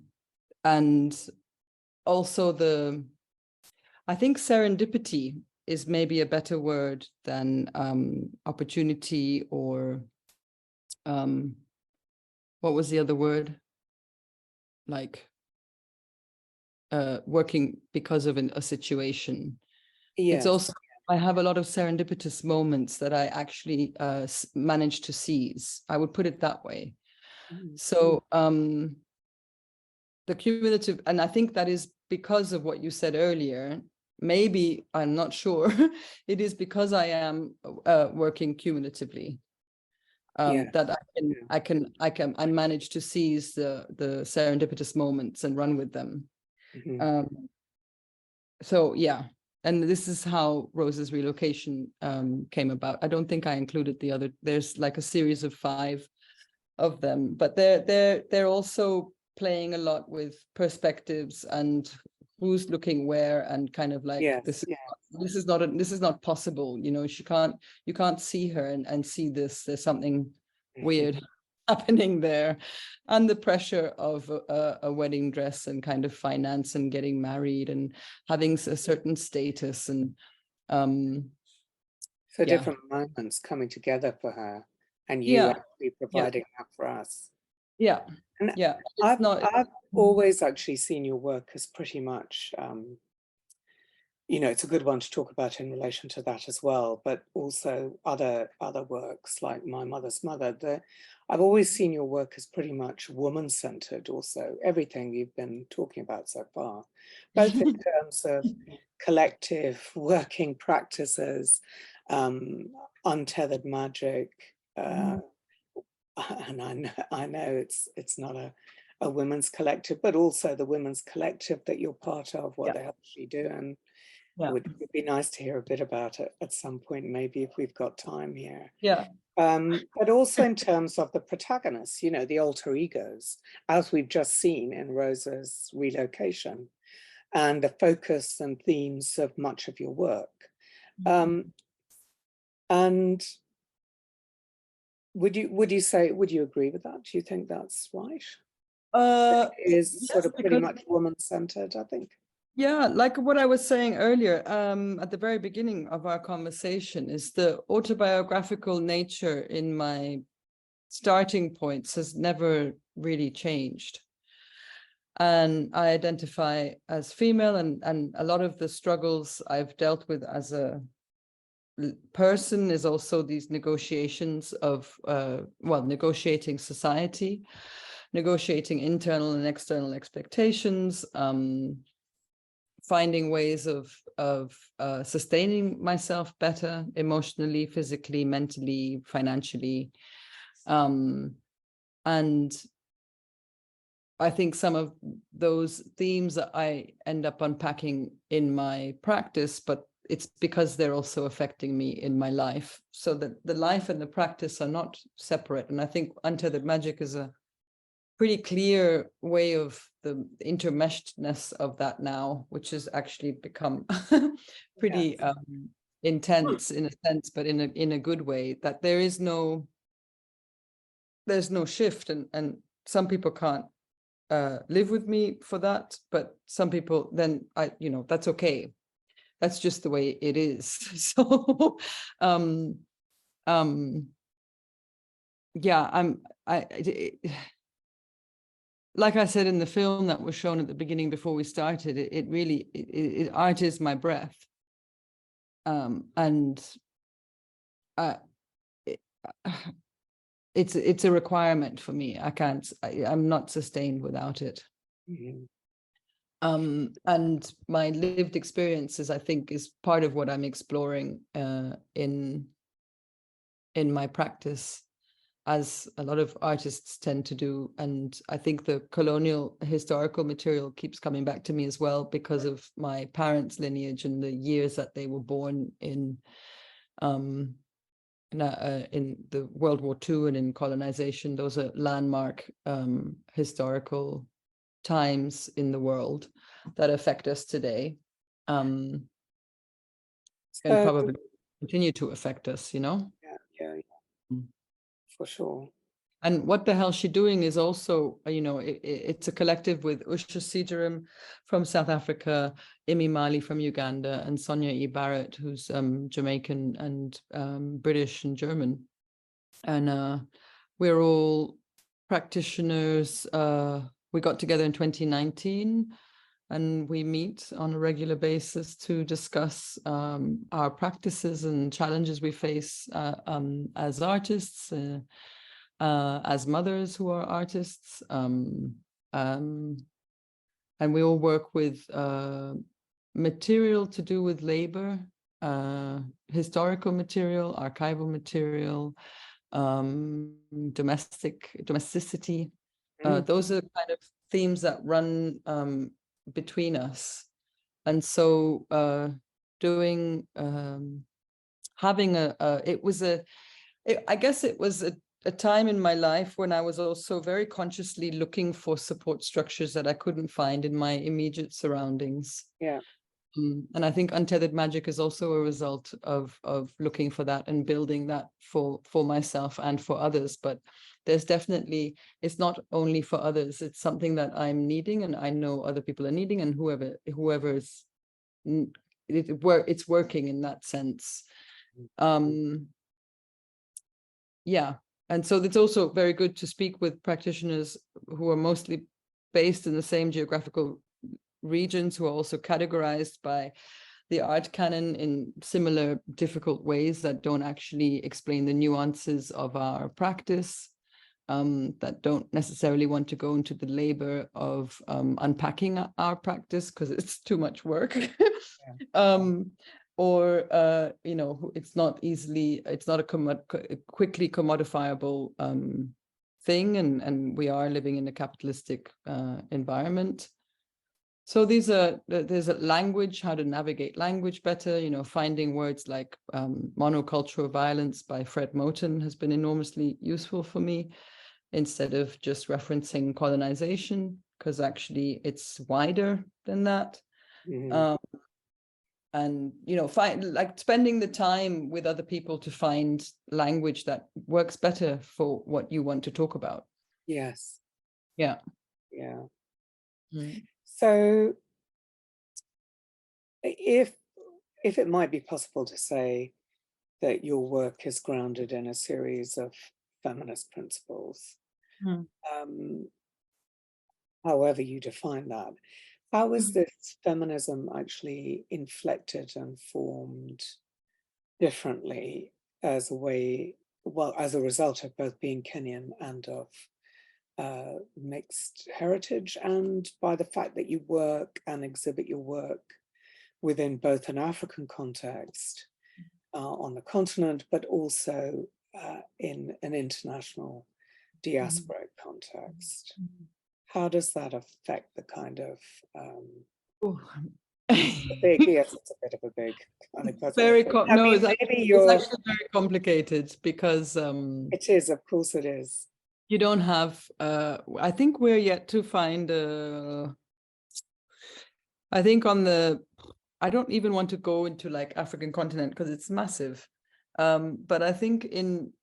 also I think serendipity is maybe a better word than opportunity, or what was the other word? Like working because of a situation. Yes. It's also, I have a lot of serendipitous moments that I actually managed to seize. I would put it that way. Mm-hmm. So the cumulative, and I think that is because of what you said earlier. Maybe, I'm not sure, it is because I am working cumulatively. That I manage to seize the serendipitous moments and run with them. Mm-hmm. So yeah, and this is how Rose's relocation came about. I don't think I included the other. There's like a series of 5 of them, but they're also playing a lot with perspectives and who's looking where, and kind of like, yes, this is not possible, you know. You can't see her and see this. There's something weird happening there, and the pressure of a wedding dress and kind of finance and getting married and having a certain status, and so different moments coming together for her, and you actually providing that for us. And I've always actually seen your work as pretty much, you know, it's a good one to talk about in relation to that as well, but also other works like My Mother's Mother. I've always seen your work as pretty much woman-centered also, everything you've been talking about so far, both in terms of collective working practices, untethered magic, and I know it's not a women's collective, but also the women's collective that you're part of, what Yeah. they actually do. And Yeah. it would be nice to hear a bit about it at some point, maybe if we've got time here. Yeah. But also in terms of the protagonists, you know, the alter egos, as we've just seen in Rosa's relocation, and the focus and themes of much of your work. And would you agree with that? Do you think that's right? It is yes, sort of pretty because- much woman-centered, I think. Yeah, like what I was saying earlier, at the very beginning of our conversation, is the autobiographical nature in my starting points has never really changed. And I identify as female, and a lot of the struggles I've dealt with as a person is also these negotiations of, negotiating society, negotiating internal and external expectations, finding ways of sustaining myself better emotionally, physically, mentally, financially. And I think some of those themes that I end up unpacking in my practice, but it's because they're also affecting me in my life. So that the life and the practice are not separate. And I think Untethered Magic is a pretty clear way of the intermeshedness of that now, which has actually become pretty intense in a sense, but in a good way, that there's no shift, and some people can't live with me for that, but some people, then that's okay. That's just the way it is. So like I said in the film that was shown at the beginning before we started, art is my breath. It's a requirement for me. I'm not sustained without it. Mm-hmm. And my lived experiences, I think, is part of what I'm exploring in my practice, as a lot of artists tend to do. And I think the colonial historical material keeps coming back to me as well, because of my parents' lineage and the years that they were born in the World War II and in colonization. Those are landmark historical times in the world that affect us today, and probably continue to affect us, Yeah. For sure. And What the Hell She Doing is also, it's a collective with Usha Sijaram from South Africa, Imi Mali from Uganda, and Sonia E. Barrett, who's Jamaican and British and German. And we're all practitioners. We got together in 2019, and we meet on a regular basis to discuss our practices and challenges we face as artists, as mothers who are artists. And we all work with material to do with labor, historical material, archival material, domesticity. Those are kind of themes that run between us. And so I guess it was a time in my life when I was also very consciously looking for support structures that I couldn't find in my immediate surroundings. Yeah. And I think Untethered Magic is also a result of looking for that and building that for myself and for others. But there's definitely, it's not only for others, it's something that I'm needing, and I know other people are needing, and whoever is, it's working in that sense. Yeah. And so it's also very good to speak with practitioners who are mostly based in the same geographical regions, who are also categorized by the art canon in similar difficult ways that don't actually explain the nuances of our practice, that don't necessarily want to go into the labor of unpacking our practice because it's too much work. Or it's not a quickly commodifiable thing, and we are living in a capitalistic environment. So there's a language, how to navigate language better, you know, finding words like monocultural violence by Fred Moten has been enormously useful for me, instead of just referencing colonization, because actually it's wider than that. And, you know, spending the time with other people to find language that works better for what you want to talk about. Yes. Yeah. Yeah. Mm. So if it might be possible to say that your work is grounded in a series of feminist principles, however you define that, how is this feminism actually inflected and formed differently as a way, well, as a result of both being Kenyan and of mixed heritage, and by the fact that you work and exhibit your work within both an African context on the continent, but also in an international diasporic context? How does that affect the kind of yes, it's a bit of a big kind of question. Very no, it's actually very complicated, because it is, of course it is. You don't have I think we're yet to find I think I don't even want to go into like African continent because it's massive, but I think in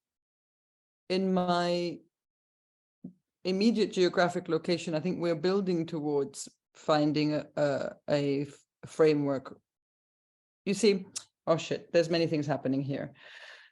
my immediate geographic location, I think we're building towards finding a framework. You see, oh shit, there's many things happening here.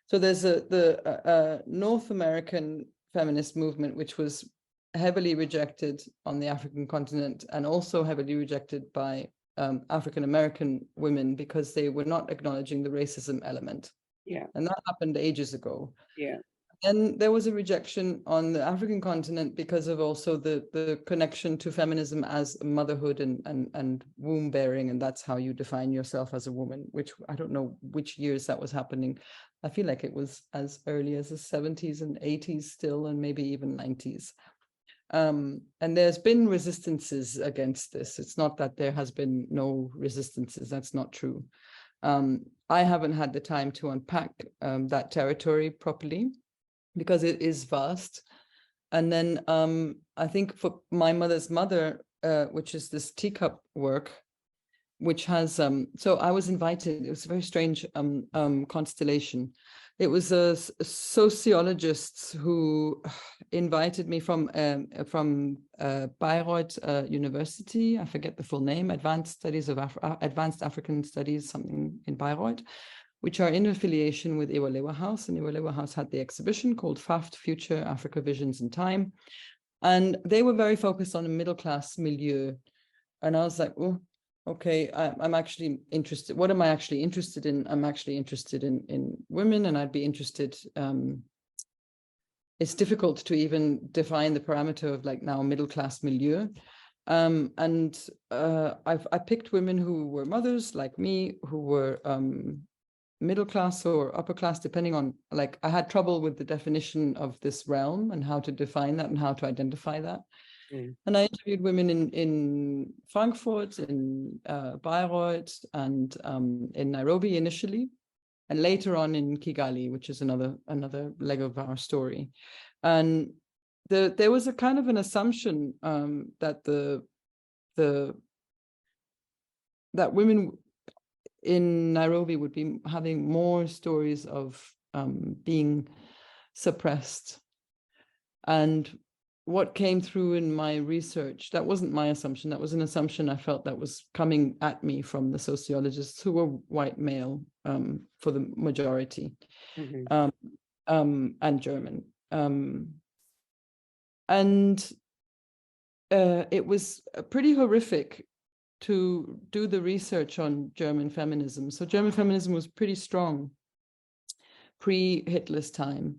So there's the North American feminist movement, which was heavily rejected on the African continent, and also heavily rejected by African American women, because they were not acknowledging the racism element. Yeah. And that happened ages ago. Yeah. And there was a rejection on the African continent because of also the connection to feminism as motherhood and womb bearing, and that's how you define yourself as a woman, which I don't know which years that was happening. I feel like it was as early as the 70s and 80s still, and maybe even 90s. And there's been resistances against this. It's not that there has been no resistances. That's not true. I haven't had the time to unpack that territory properly, because it is vast. And then I think for my mother's mother, which is this teacup work, which has, so I was invited, it was a very strange constellation. It was sociologists who invited me from Bayreuth University, I forget the full name, Advanced African Studies, something in Bayreuth, which are in affiliation with Iwalewa House. And Iwalewa House had the exhibition called FAFT, Future Africa Visions in Time. And they were very focused on a middle-class milieu. And I was like, oh, okay, I'm actually interested. What am I actually interested in? I'm actually interested in women, and I'd be interested. It's difficult to even define the parameter of like now middle-class milieu. I picked women who were mothers like me, who were middle class or upper class, depending on, like, I had trouble with the definition of this realm and how to define that and how to identify that. And I interviewed women in Frankfurt, in Bayreuth, and in Nairobi initially, and later on in Kigali, which is another leg of our story. And there was a kind of an assumption that that women in Nairobi would be having more stories of being suppressed. And what came through in my research, that wasn't my assumption, that was an assumption I felt that was coming at me from the sociologists, who were white male for the majority, and German. It was pretty horrific to do the research on German feminism. So German feminism was pretty strong pre-Hitler's time.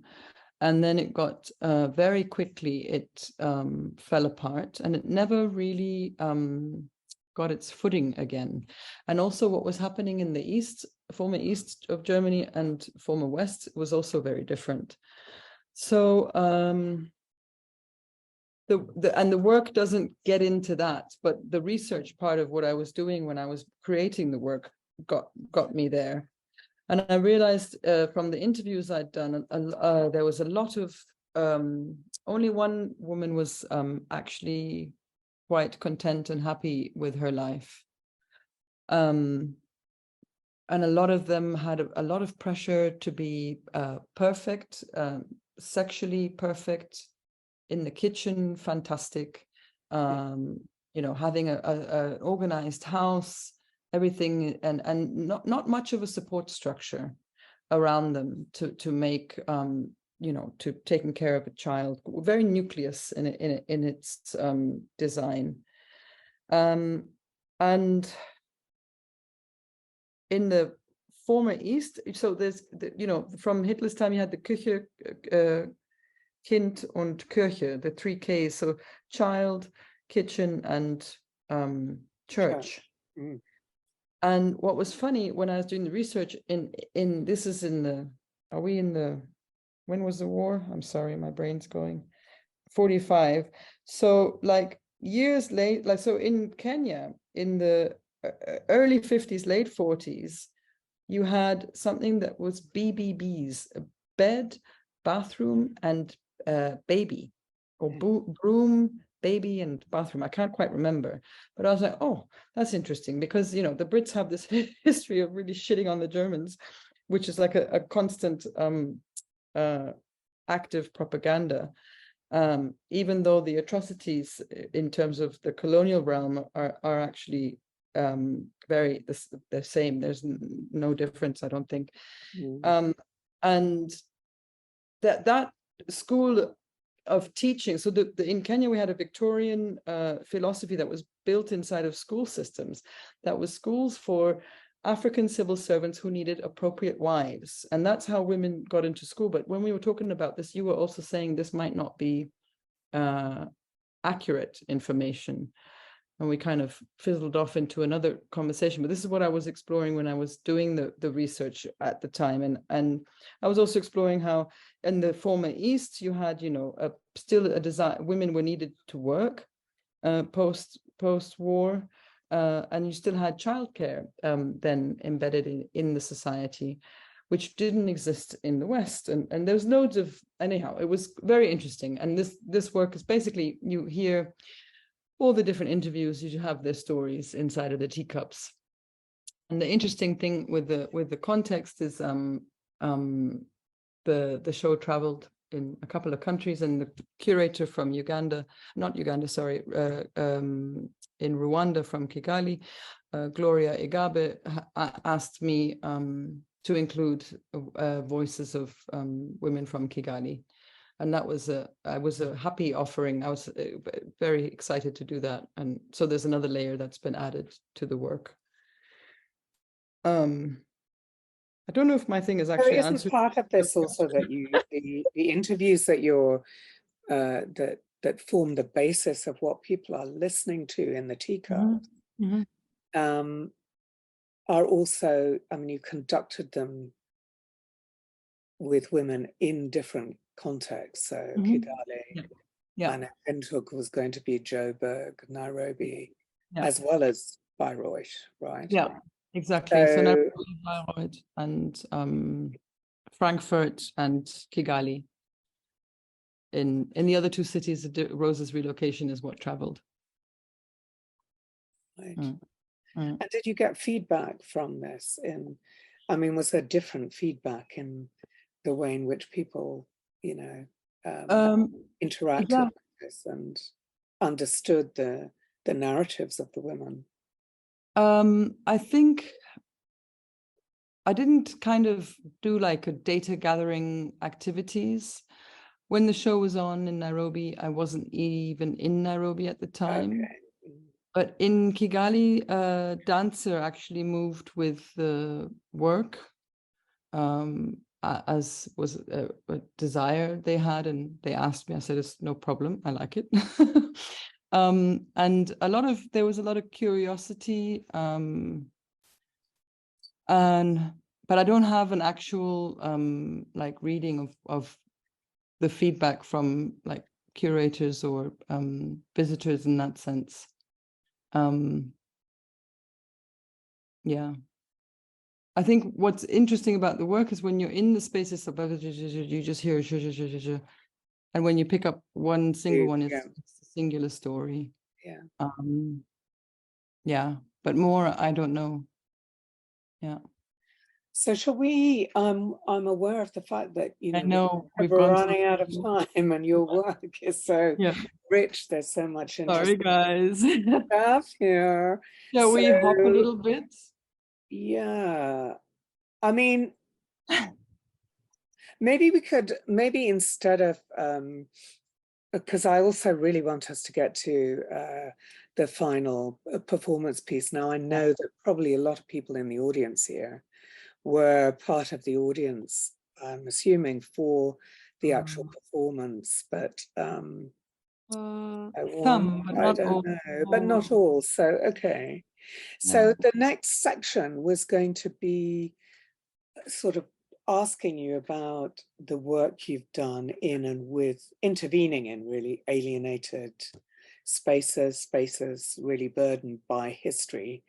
And then it got very quickly, it fell apart, and it never really got its footing again. And also what was happening in the East, former East of Germany and former West, was also very different. So the work doesn't get into that, but the research part of what I was doing when I was creating the work got me there. And I realized from the interviews I'd done, there was a lot of, only one woman was actually quite content and happy with her life. And a lot of them had a lot of pressure to be perfect, sexually perfect, in the kitchen, fantastic, you know, having a organized house, everything, and not much of a support structure around them to make, you know, to taking care of a child, very nucleus in its design. And in the former East, so there's, you know, from Hitler's time, you had the Küche, Kind und Kirche, the 3 Ks, so child, kitchen, and church. Mm. And what was funny when I was doing the research in this is in the, are we in the, when was the war? I'm sorry, my brain's going. 45. So like years late, like so in Kenya, in the early 50s, late 40s, you had something that was BBBs, a bed, bathroom, and baby, or broom, baby, and bathroom. I can't quite remember, but I was like, oh, that's interesting, because, you know, the Brits have this history of really shitting on the Germans, which is like a constant active propaganda, even though the atrocities in terms of the colonial realm are actually very the same. There's no difference, I don't think. And that school of teaching, so in Kenya we had a Victorian philosophy that was built inside of school systems, that was schools for African civil servants who needed appropriate wives, and that's how women got into school. But when we were talking about this, you were also saying this might not be accurate information, and we kind of fizzled off into another conversation. But this is what I was exploring when I was doing the research at the time. And I was also exploring how in the former East, you had, you know, still a desire, women were needed to work post-war, and you still had childcare then embedded in the society, which didn't exist in the West. And there's loads of, anyhow, it was very interesting. And this work is basically, you hear all the different interviews, you have their stories inside of the teacups. And the interesting thing with the context is the show traveled in a couple of countries, and the curator from in Rwanda, from Kigali, Gloria Igabe, asked me to include voices of women from Kigali. And that was I was a happy offering. I was very excited to do that. And so there's another layer that's been added to the work. I don't know if my thing is actually isn't answered. part of this also that the interviews that you're that form the basis of what people are listening to in the teacup are also, I mean, you conducted them with women in different contexts. So Kigali, and Windhoek was going to be Joburg, Nairobi, as well as Bayreuth, right? Yeah, exactly. So Nairobi, Bayreuth, and Frankfurt and Kigali. In the other 2 cities, Rose's relocation is what traveled. Right. And did you get feedback from this? I mean, was there different feedback in the way in which people, you know, interacted with this and understood the narratives of the women? I think I didn't kind of do like a data gathering activities. When the show was on in Nairobi, I wasn't even in Nairobi at the time. Okay. But in Kigali, Dancer actually moved with the work, as was a desire they had, and they asked me. I said, "It's no problem. I like it." And there was a lot of curiosity, but I don't have an actual like reading of the feedback from like curators or visitors in that sense. Yeah. I think what's interesting about the work is when you're in the spaces, you just hear, and when you pick up one single one, it's a singular story. Yeah. Yeah, but more, I don't know. Yeah. So shall we, I'm aware of the fact that, I know we're running out of time and your work is so rich. There's so much interesting guys. stuff here. Shall we hop a little bit? Yeah. I mean, maybe we could, instead of, because I also really want us to get to the final performance piece. Now, I know that probably a lot of people in the audience here were part of the audience, I'm assuming, for the actual performance, but some, I but don't know, but not all. So, okay. So the next section was going to be sort of asking you about the work you've done in and with, intervening in really alienated spaces really burdened by history,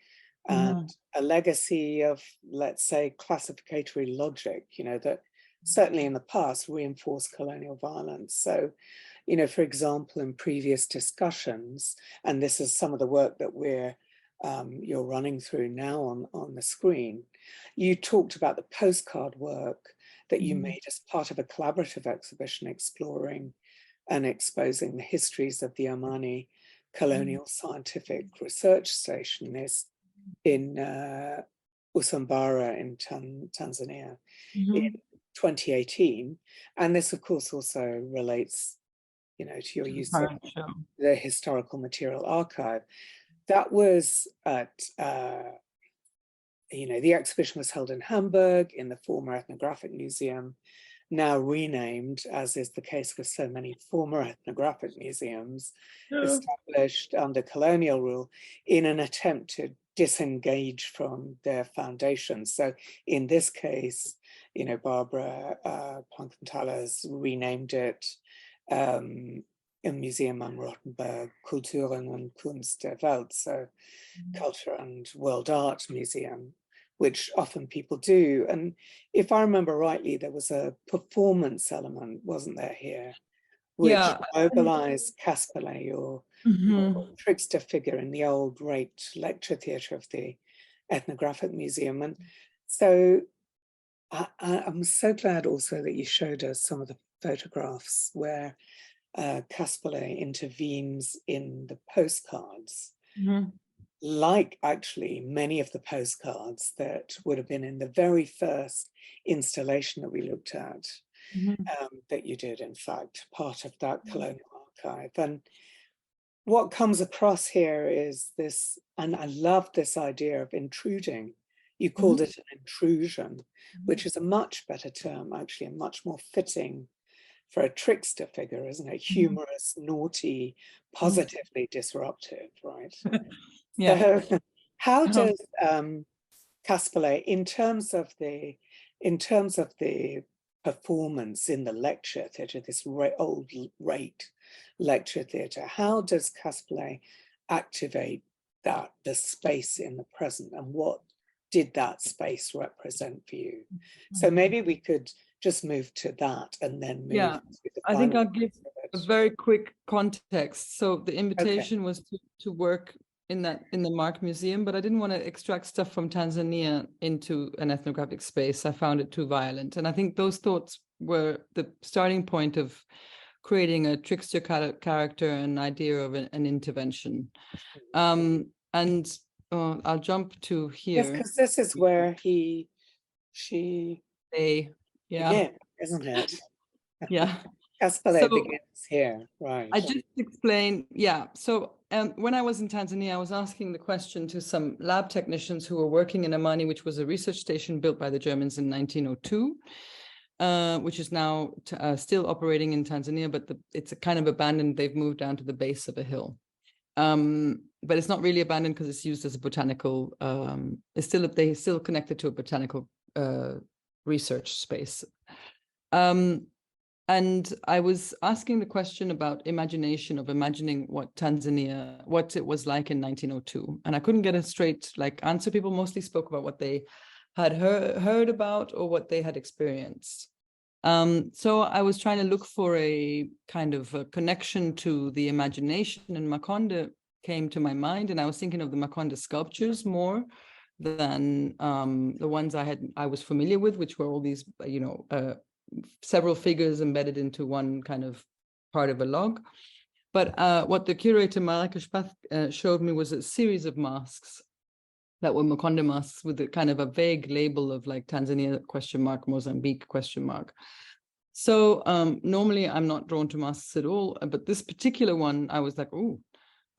and a legacy of, let's say, classificatory logic, that certainly in the past reinforced colonial violence. So, for example, in previous discussions, and this is some of the work that you're running through now on the screen, you talked about the postcard work that you made as part of a collaborative exhibition exploring and exposing the histories of the Omani Colonial Scientific Research Station in Usambara in Tanzania in 2018. And this, of course, also relates, to your use of the Historical Material Archive. That was at, the exhibition was held in Hamburg in the former Ethnographic Museum, now renamed, as is the case with so many former ethnographic museums, established under colonial rule in an attempt to disengage from their foundations. So in this case, Barbara Plankenthaler has renamed it Museum am Rottenberg, Kulturen und Kunst der Welt, so Culture and World Art Museum, which often people do. And if I remember rightly, there was a performance element, wasn't there, here, which mobilized KASPALE, your trickster figure in the old great lecture theatre of the Ethnographic Museum. And so I'm so glad also that you showed us some of the photographs where KASPALE intervenes in the postcards, like actually many of the postcards that would have been in the very first installation that we looked at, that you did, in fact, part of that colonial archive. And what comes across here is this, and I love this idea of intruding. You called it an intrusion, which is a much better term, actually, and much more fitting for a trickster figure, isn't it? Humorous, naughty, positively disruptive, right? So how does KASPALE, in terms of the performance in the lecture theatre, this old rate lecture theatre, how does KASPALE activate the space in the present, and what did that space represent for you? So maybe we could just move to that and then move to the I think I'll give a very quick context. So the invitation was to work in the Mark Museum, but I didn't want to extract stuff from Tanzania into an ethnographic space. I found it too violent. And I think those thoughts were the starting point of creating a trickster character, an idea of an intervention. And I'll jump to here. Yes, because this is where they begin, isn't it? Yeah. KASPALE begins here, right? I just explained, so when I was in Tanzania, I was asking the question to some lab technicians who were working in Amani, which was a research station built by the Germans in 1902, which is now still operating in Tanzania, but it's a kind of abandoned. They've moved down to the base of a hill. But it's not really abandoned because it's used as a botanical, they're still connected to a botanical research space. And I was asking the question about imagination, of imagining what Tanzania, what it was like in 1902. And I couldn't get a straight answer. People mostly spoke about what they had heard about or what they had experienced. So I was trying to look for a kind of a connection to the imagination, and Makonde came to my mind, and I was thinking of the Makonde sculptures more than the ones I was familiar with, which were all these, several figures embedded into one kind of part of a log. But what the curator Marika Spath showed me was a series of masks that were Makonde masks with a kind of a vague label of Tanzania ? Mozambique ? So normally I'm not drawn to masks at all, but this particular one I was like, ooh.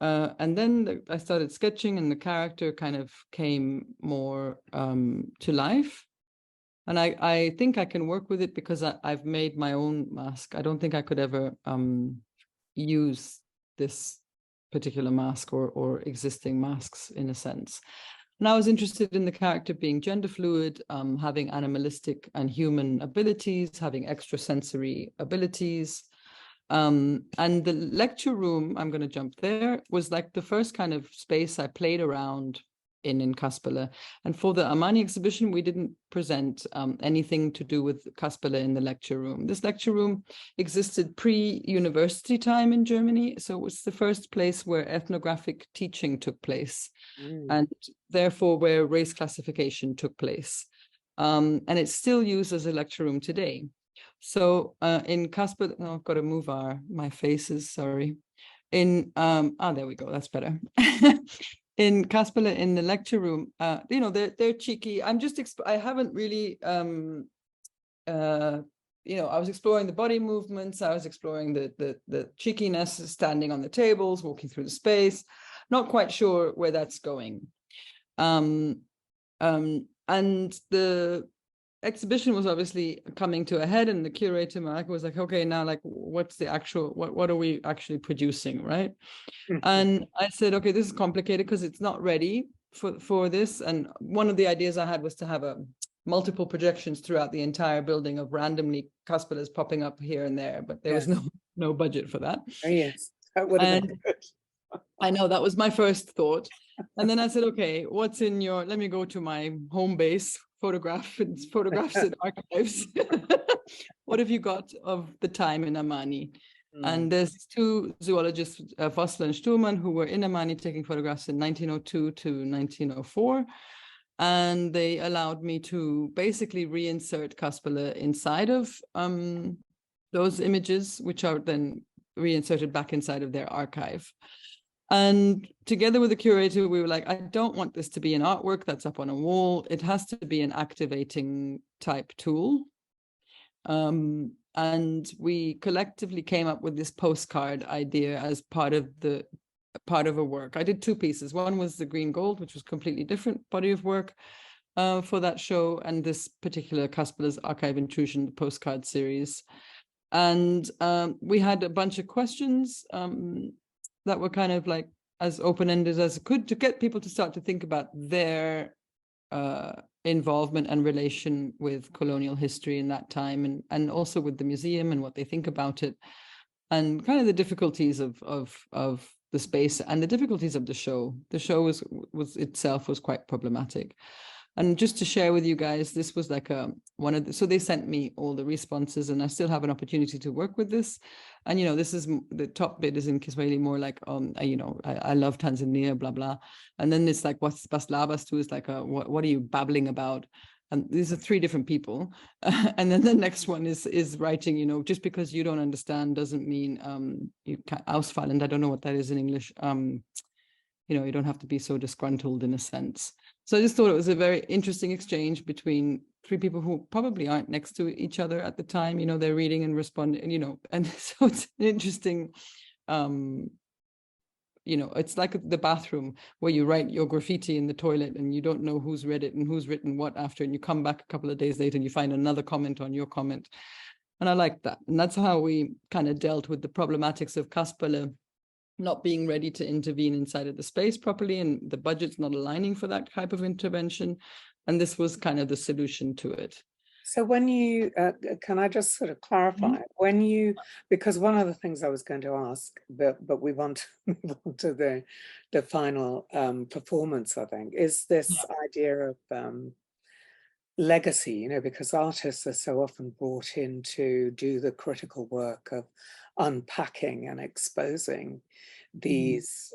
And then I started sketching, and the character kind of came more to life. And I think I can work with it because I've made my own mask. I don't think I could ever use this particular mask or existing masks in a sense. And I was interested in the character being gender fluid, having animalistic and human abilities, having extrasensory abilities. And the lecture room, I'm going to jump there, was the first kind of space I played around in KASPALE. And for the Amani exhibition, we didn't present anything to do with KASPALE in the lecture room. This lecture room existed pre-university time in Germany, so it was the first place where ethnographic teaching took place, and therefore where race classification took place. And it's still used as a lecture room today. So in KASPALE, I've got to move my faces, sorry. There we go, that's better. In KASPALE, in the lecture room, they're cheeky. I haven't really, I was exploring the body movements. I was exploring the cheekiness, standing on the tables, walking through the space. Not quite sure where that's going. And the exhibition was obviously coming to a head, and the curator Marika was like, okay, now what's the actual, what are we actually producing, right? And I said, okay, this is complicated because it's not ready for this. And one of the ideas I had was to have multiple projections throughout the entire building of randomly KASPALEs popping up here and there, but there was no budget for that. Oh, yes, that would have been good. I know, that was my first thought. And then I said, okay, what's in let me go to my home base, photographs and archives. What have you got of the time in Amani? And there's two zoologists, Vossler and Sturman, who were in Amani taking photographs in 1902 to 1904. And they allowed me to basically reinsert KASPALE inside of those images, which are then reinserted back inside of their archive. And together with the curator, we were like, I don't want this to be an artwork that's up on a wall. It has to be an activating type tool. And we collectively came up with this postcard idea as part of a work. I did two pieces. One was the green gold, which was completely different body of work for that show, and this particular KASPALE's Archive Intrusion, the postcard series. And we had a bunch of questions that were kind of as open-ended as it could, to get people to start to think about their involvement and relation with colonial history in that time, and also with the museum and what they think about it, and kind of the difficulties of the space and the difficulties of the show. The show was itself quite problematic. And just to share with you guys, this was so they sent me all the responses, and I still have an opportunity to work with this. And, this is, the top bit is in Kiswahili, more I love Tanzania, blah, blah. And then it's what's Baslabas too, is what are you babbling about? And these are three different people. And then the next one is writing, just because you don't understand doesn't mean you can't ausfallend. I don't know what that is in English. You don't have to be so disgruntled in a sense. So I just thought it was a very interesting exchange between three people who probably aren't next to each other at the time. They're reading and responding, and so it's an interesting, it's like the bathroom where you write your graffiti in the toilet and you don't know who's read it and who's written what after, and you come back a couple of days later and you find another comment on your comment. And I like that. And that's how we kind of dealt with the problematics of KASPALE not being ready to intervene inside of the space properly, and the budget's not aligning for that type of intervention. And this was kind of the solution to it. So when you, can I just sort of clarify, when you, because one of the things I was going to ask, but we want to move on to the final performance, I think, is this idea of legacy, you know, because artists are so often brought in to do the critical work of unpacking and exposing these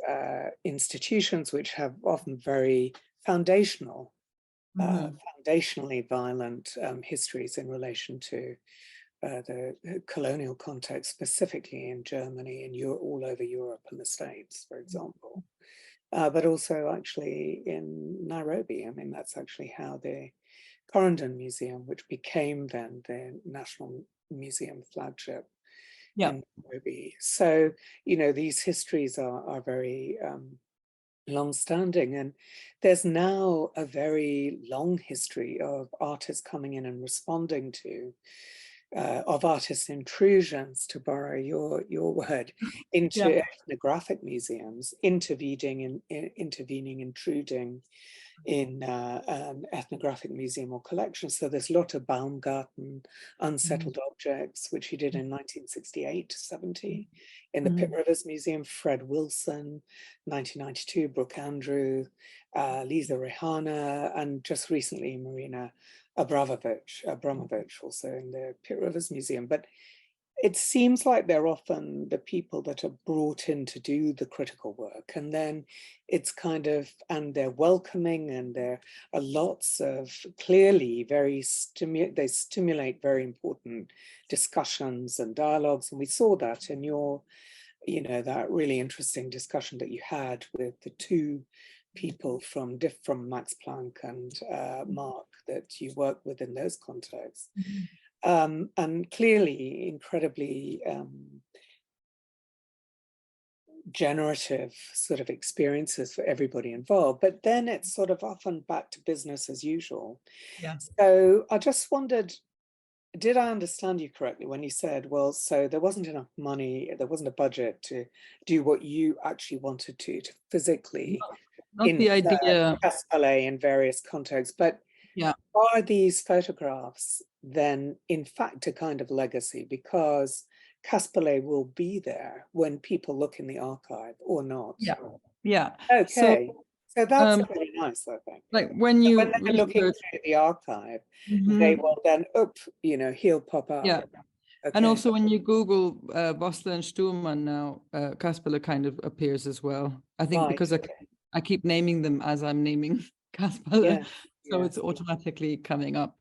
institutions, which have often very foundationally violent histories in relation to the colonial context, specifically in Germany and all over Europe and the States, for example, but also actually in Nairobi. I mean, that's actually how the Corendon Museum, which became then the National Museum flagship in Nairobi. So, you know, these histories are very long-standing, and there's now a very long history of artists coming in and responding to, of artists' intrusions, to borrow your word, into ethnographic museums, intervening, intruding in an ethnographic museum or collection. So there's Lotte Baumgarten, Unsettled Objects, which he did in 1968-70 in the Pitt Rivers Museum, Fred Wilson, 1992, Brooke Andrew, Lisa Rehana, and just recently Marina Abramovich, also in the Pitt Rivers Museum. But it seems like they're often the people that are brought in to do the critical work, and then it's kind of, and they're welcoming, and there are lots of clearly very they stimulate very important discussions and dialogues, and we saw that in your, you know, that really interesting discussion that you had with the two people from Max Planck and Mark that you work with in those contexts. And clearly incredibly generative sort of experiences for everybody involved, but then it's sort of often back to business as usual. So I just wondered, did I understand you correctly when you said, well, so there wasn't enough money, there wasn't a budget to do what you actually wanted to physically not the idea KASPALE in various contexts, but are these photographs then in fact a kind of legacy, because KASPALE will be there when people look in the archive or not? Okay, so that's really nice, I think. Like when they're looking through the archive, they will then, you know, he'll pop up. And also when you Google Bosler and Sturman now, KASPALE kind of appears as well. I think because I keep naming them as I'm naming KASPALE, so it's automatically coming up.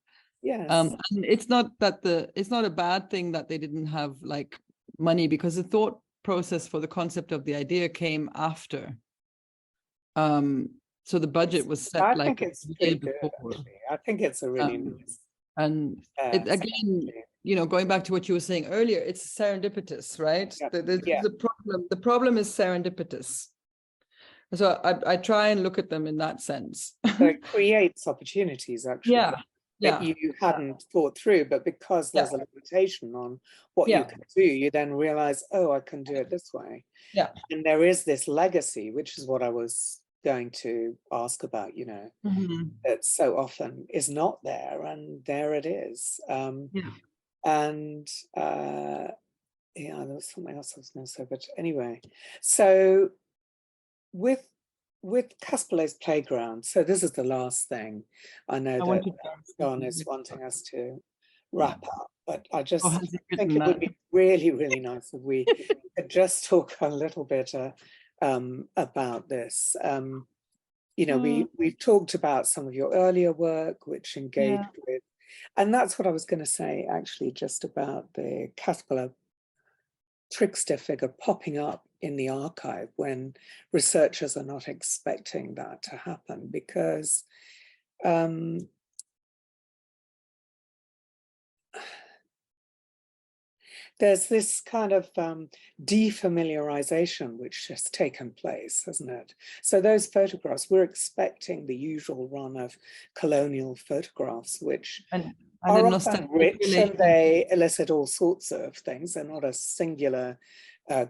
And it's not that it's not a bad thing that they didn't have like money, because the thought process for the concept of the idea came after. So the budget was set I like think it's the year good, before. actually. I think it's a really nice. And it, again, you know, going back to what you were saying earlier, it's serendipitous, right? The problem is serendipitous. So I try and look at them in that sense. So it creates opportunities, actually, that you hadn't thought through, but because there's a limitation on what you can do, you then realize, oh, I can do it this way. And there is this legacy, which is what I was going to ask about, you know, that so often is not there, and there it is. And there was something else I was going to say, but anyway, so with KASPALE's playground, so this is the last thing. I know that John is wanting us to wrap up, but I just think it would be really, really nice if we could just talk a little bit about this. You know, we've talked about some of your earlier work, which engaged with, and that's what I was going to say, actually, just about the KASPALE trickster figure popping up in the archive when researchers are not expecting that to happen, because there's this kind of defamiliarization which has taken place, hasn't it? So those photographs, we're expecting the usual run of colonial photographs, which are often rich, and they elicit all sorts of things. They're not a singular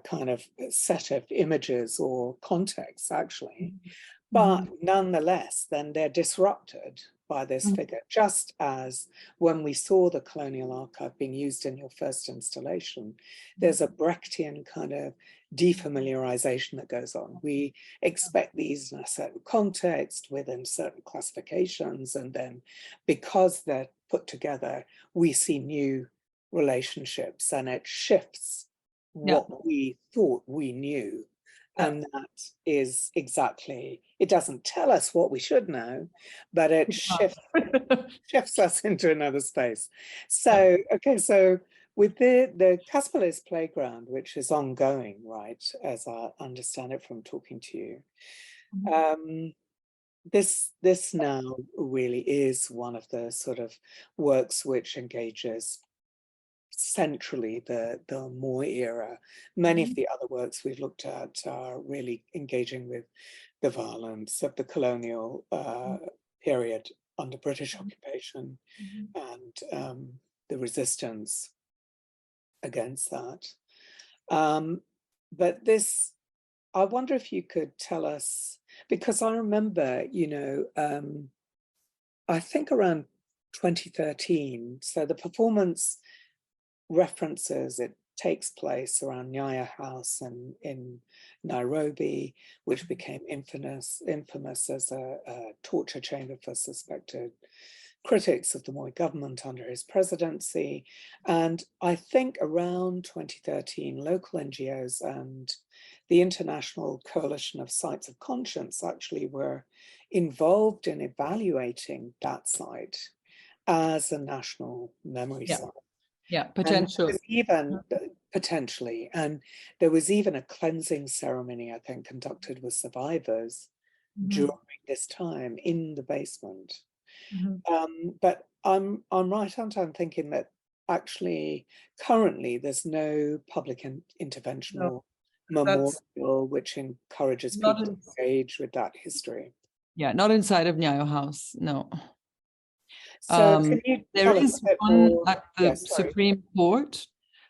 kind of set of images or contexts, actually. But nonetheless, then they're disrupted by this figure, just as when we saw the colonial archive being used in your first installation, there's a Brechtian kind of defamiliarization that goes on. We expect these in a certain context within certain classifications, and then because they're put together, we see new relationships, and it shifts what we thought we knew. And that is exactly, it doesn't tell us what we should know, but it shifts us into another space. So, okay, so with the KASPALE playground, which is ongoing, right, as I understand it from talking to you, this now really is one of the sort of works which engages centrally the Moore era. Many of the other works we've looked at are really engaging with the violence of the colonial period under British occupation and the resistance against that. But this, I wonder if you could tell us, because I remember, you know, I think around 2013, so the performance references, it takes place around Nyayo House and in Nairobi, which became infamous as a torture chamber for suspected critics of the Moi government under his presidency. And I think around 2013, local NGOs and the International Coalition of Sites of Conscience actually were involved in evaluating that site as a national memory site. Yeah, potential. Even potentially, and there was even a cleansing ceremony, I think, conducted with survivors during this time in the basement. But I'm right, aren't I? I'm thinking that actually currently there's no public intervention memorial which encourages people to engage with that history. Yeah, not inside of Nyayo House, no. So can you there is one at the Supreme Court,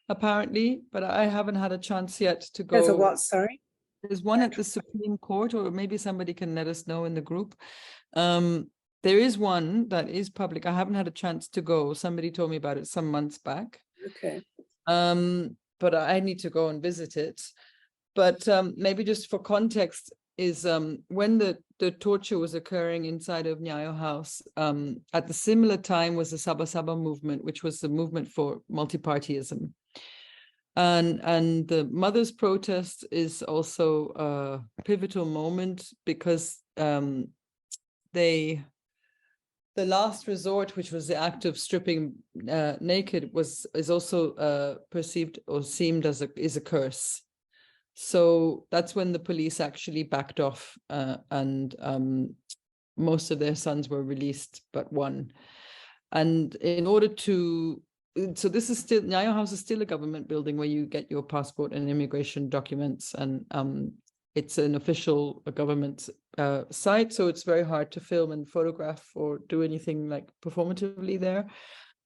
apparently, but I haven't had a chance yet to go. There's a what, sorry? There's one at the Supreme Court, or maybe somebody can let us know in the group. There is one that is public. I haven't had a chance to go. Somebody told me about it some months back. Okay. But I need to go and visit it. But maybe just for context, is when the torture was occurring inside of Nyayo House, at the similar time was the Saba Saba movement, which was the movement for multipartyism. And the Mothers' Protest is also a pivotal moment because the last resort, which was the act of stripping naked, is also perceived or seemed as a curse. So that's when the police actually backed off, and most of their sons were released, but one. And in order to, so this is still, Nyayo House is still a government building where you get your passport and immigration documents, and it's an official government site, so it's very hard to film and photograph or do anything like performatively there.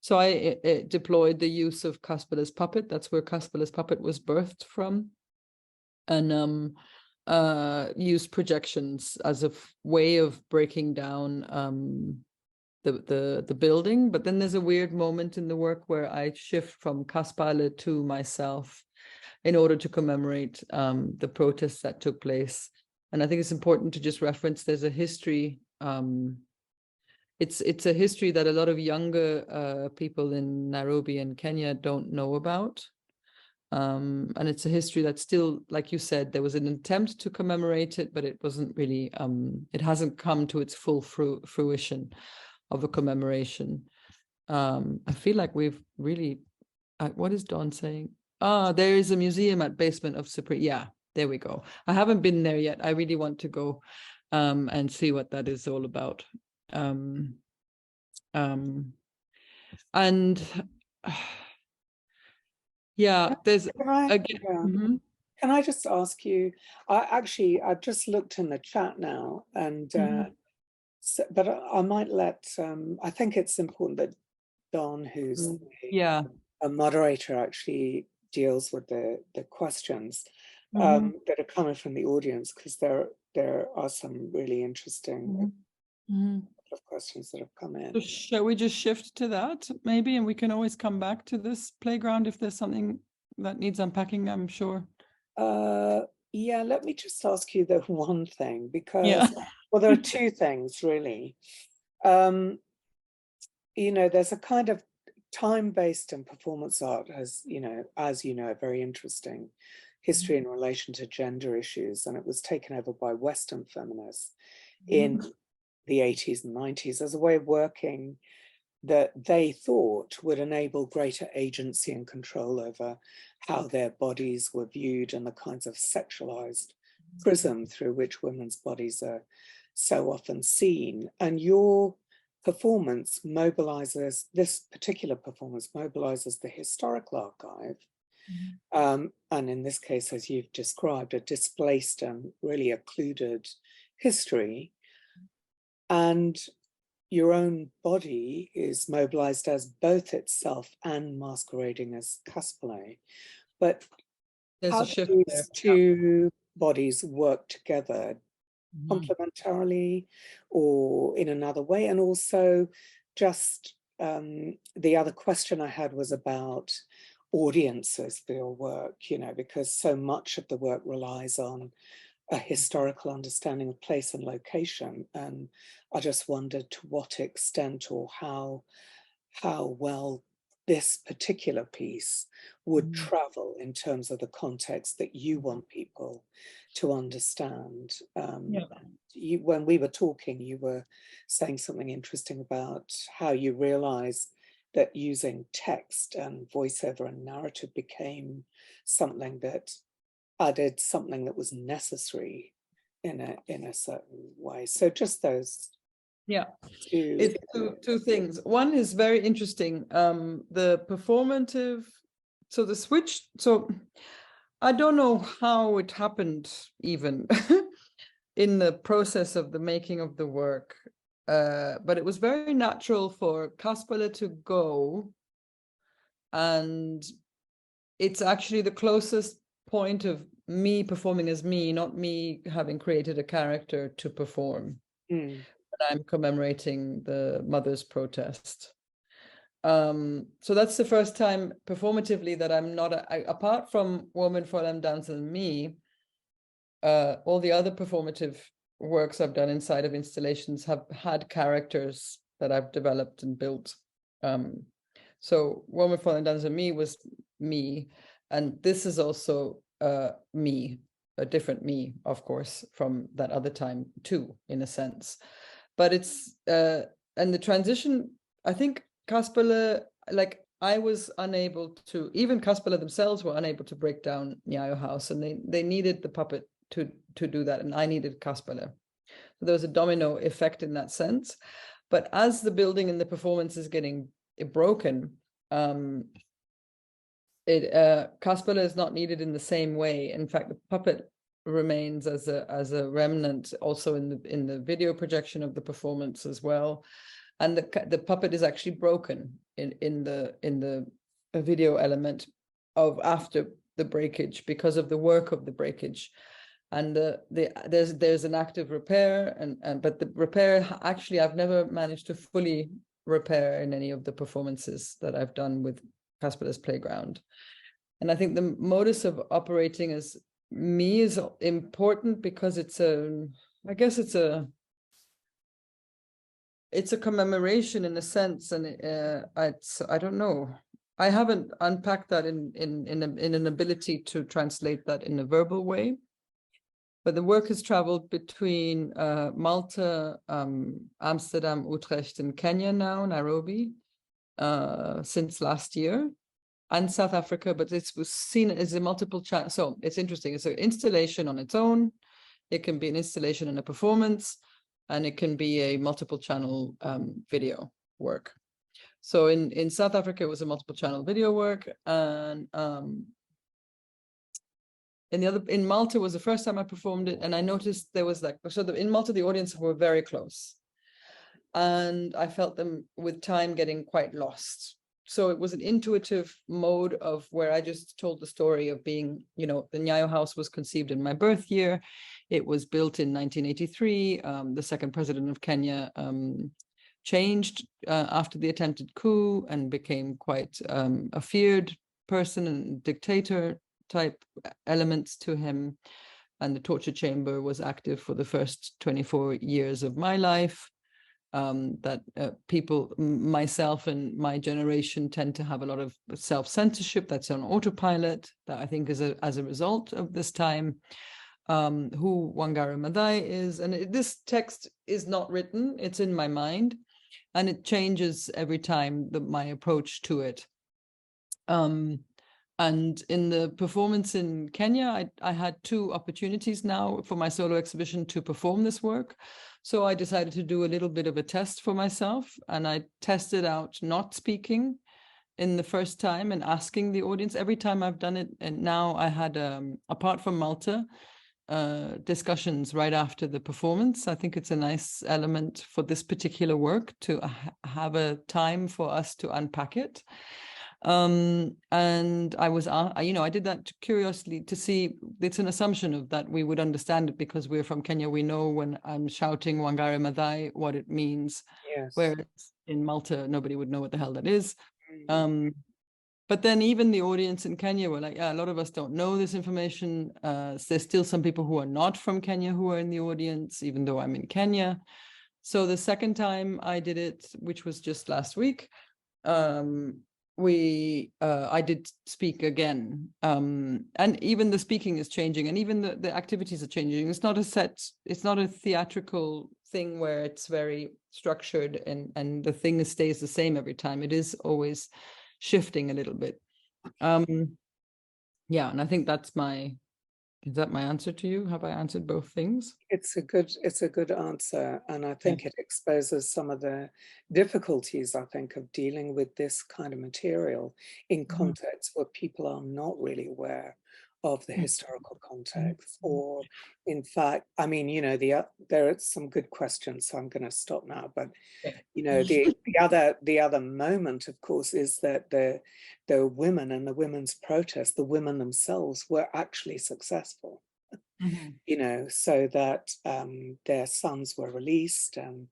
So I deployed the use of KASPALE's puppet. That's where KASPALE's puppet was birthed from. And use projections as a way of breaking down the building. But then there's a weird moment in the work where I shift from KASPALE to myself in order to commemorate the protests that took place. And I think it's important to just reference there's a history. It's a history that a lot of younger people in Nairobi and Kenya don't know about. And it's a history that still, like you said, there was an attempt to commemorate it, but it wasn't really, it hasn't come to its full fruition of a commemoration. I feel like we've really, what is Dawn saying? There is a museum at basement of Supreme. Yeah, there we go. I haven't been there yet. I really want to go and see what that is all about. Yeah, there's again. Can I just ask you? I've just looked in the chat now, and but I might let. I think it's important that Dawn, who's a moderator, actually deals with the questions that are coming from the audience, because there are some really interesting couple of questions that have come in. So shall we just shift to that maybe, and we can always come back to this playground if there's something that needs unpacking, I'm sure. Yeah, let me just ask you the one thing, because, Yeah. well, there are two things really. You know, there's a kind of time-based and performance art has, you know, as you know, a very interesting history in relation to gender issues, and it was taken over by Western feminists in the 80s and 90s as a way of working that they thought would enable greater agency and control over how their bodies were viewed and the kinds of sexualized prism through which women's bodies are so often seen. And your performance mobilizes, this particular performance mobilizes the historical archive. And in this case, as you've described, a displaced and really occluded history. And your own body is mobilized as both itself and masquerading as KASPALE. But There's how a shift do there. these two bodies work together complementarily or in another way? And also just the other question I had was about audiences for your work, you know, because so much of the work relies on a historical understanding of place and location. And I just wondered to what extent or how well this particular piece would travel in terms of the context that you want people to understand. When we were talking, you were saying something interesting about how you realize that using text and voiceover and narrative became something that added something that was necessary in a certain way. So just those. Yeah, it's two things. One is very interesting. The performative, so the switch. So I don't know how it happened even in the process of the making of the work, but it was very natural for KASPALE to go, and it's actually the closest point of me performing as me, not me having created a character to perform. I'm commemorating the mothers' protest. So that's the first time performatively that I'm not, apart from Woman, Fräulein, Dance and Me, all the other performative works I've done inside of installations have had characters that I've developed and built. So Woman, Fräulein, Dance and Me was me, and this is also me, a different me, of course, from that other time too, in a sense. But it's, and the transition, I think KASPALE, like I was unable to, even KASPALE themselves were unable to break down Nyayo House, and they needed the puppet to do that, and I needed KASPALE. So there was a domino effect in that sense. But as the building and the performance is getting broken, KASPALE is not needed in the same way. In fact, the puppet remains as a remnant also in the video projection of the performance as well, and the puppet is actually broken in the video element of after the breakage because of the work of the breakage, and there's an active repair, and but the repair actually I've never managed to fully repair in any of the performances that I've done with KASPALE's Playground. And I think the modus of operating as me is important because it's a commemoration in a sense, and I don't know, I haven't unpacked that in an ability to translate that in a verbal way, but the work has traveled between Malta, Amsterdam, Utrecht, and Kenya now, Nairobi, since last year, and South Africa, but it was seen as a multiple channel. So it's interesting. It's an installation on its own. It can be an installation and a performance, and it can be a multiple channel video work. So in South Africa, it was a multiple channel video work, and in Malta was the first time I performed it, and I noticed there was in Malta the audience were very close, and I felt them with time getting quite lost. So it was an intuitive mode of where I just told the story of being, the Nyayo House was conceived in my birth year. It was built in 1983. The second president of Kenya changed after the attempted coup and became quite a feared person and dictator type elements to him. And the torture chamber was active for the first 24 years of my life. That people, myself and my generation, tend to have a lot of self-censorship that's on autopilot, that I think is as a result of this time. Who Wangari Maathai is, and this text is not written, it's in my mind, and it changes every time my approach to it. And in the performance in Kenya, I had 2 opportunities now for my solo exhibition to perform this work. So I decided to do a little bit of a test for myself, and I tested out not speaking in the first time and asking the audience every time I've done it. And now I had, apart from Malta, discussions right after the performance. I think it's a nice element for this particular work to have a time for us to unpack it. And I was, I did that curiously to see, it's an assumption of that we would understand it because we're from Kenya. We know when I'm shouting Wangari Maathai, what it means. Yes. Whereas in Malta, nobody would know what the hell that is. But then even the audience in Kenya were like, yeah, a lot of us don't know this information. There's still some people who are not from Kenya who are in the audience, even though I'm in Kenya. So the second time I did it, which was just last week, I did speak again. And even the speaking is changing, and even the activities are changing. It's not a theatrical thing where it's very structured and the thing stays the same every time. It is always shifting a little bit. Yeah, and I think is that my answer to you? Have I answered both things? It's a good answer, and I think it exposes some of the difficulties, I think, of dealing with this kind of material in contexts where people are not really aware of the historical context, or in fact, I mean, there are some good questions, so I'm going to stop now, but the other moment, of course, is that the women and the women's protest, the women themselves were actually successful, so that their sons were released and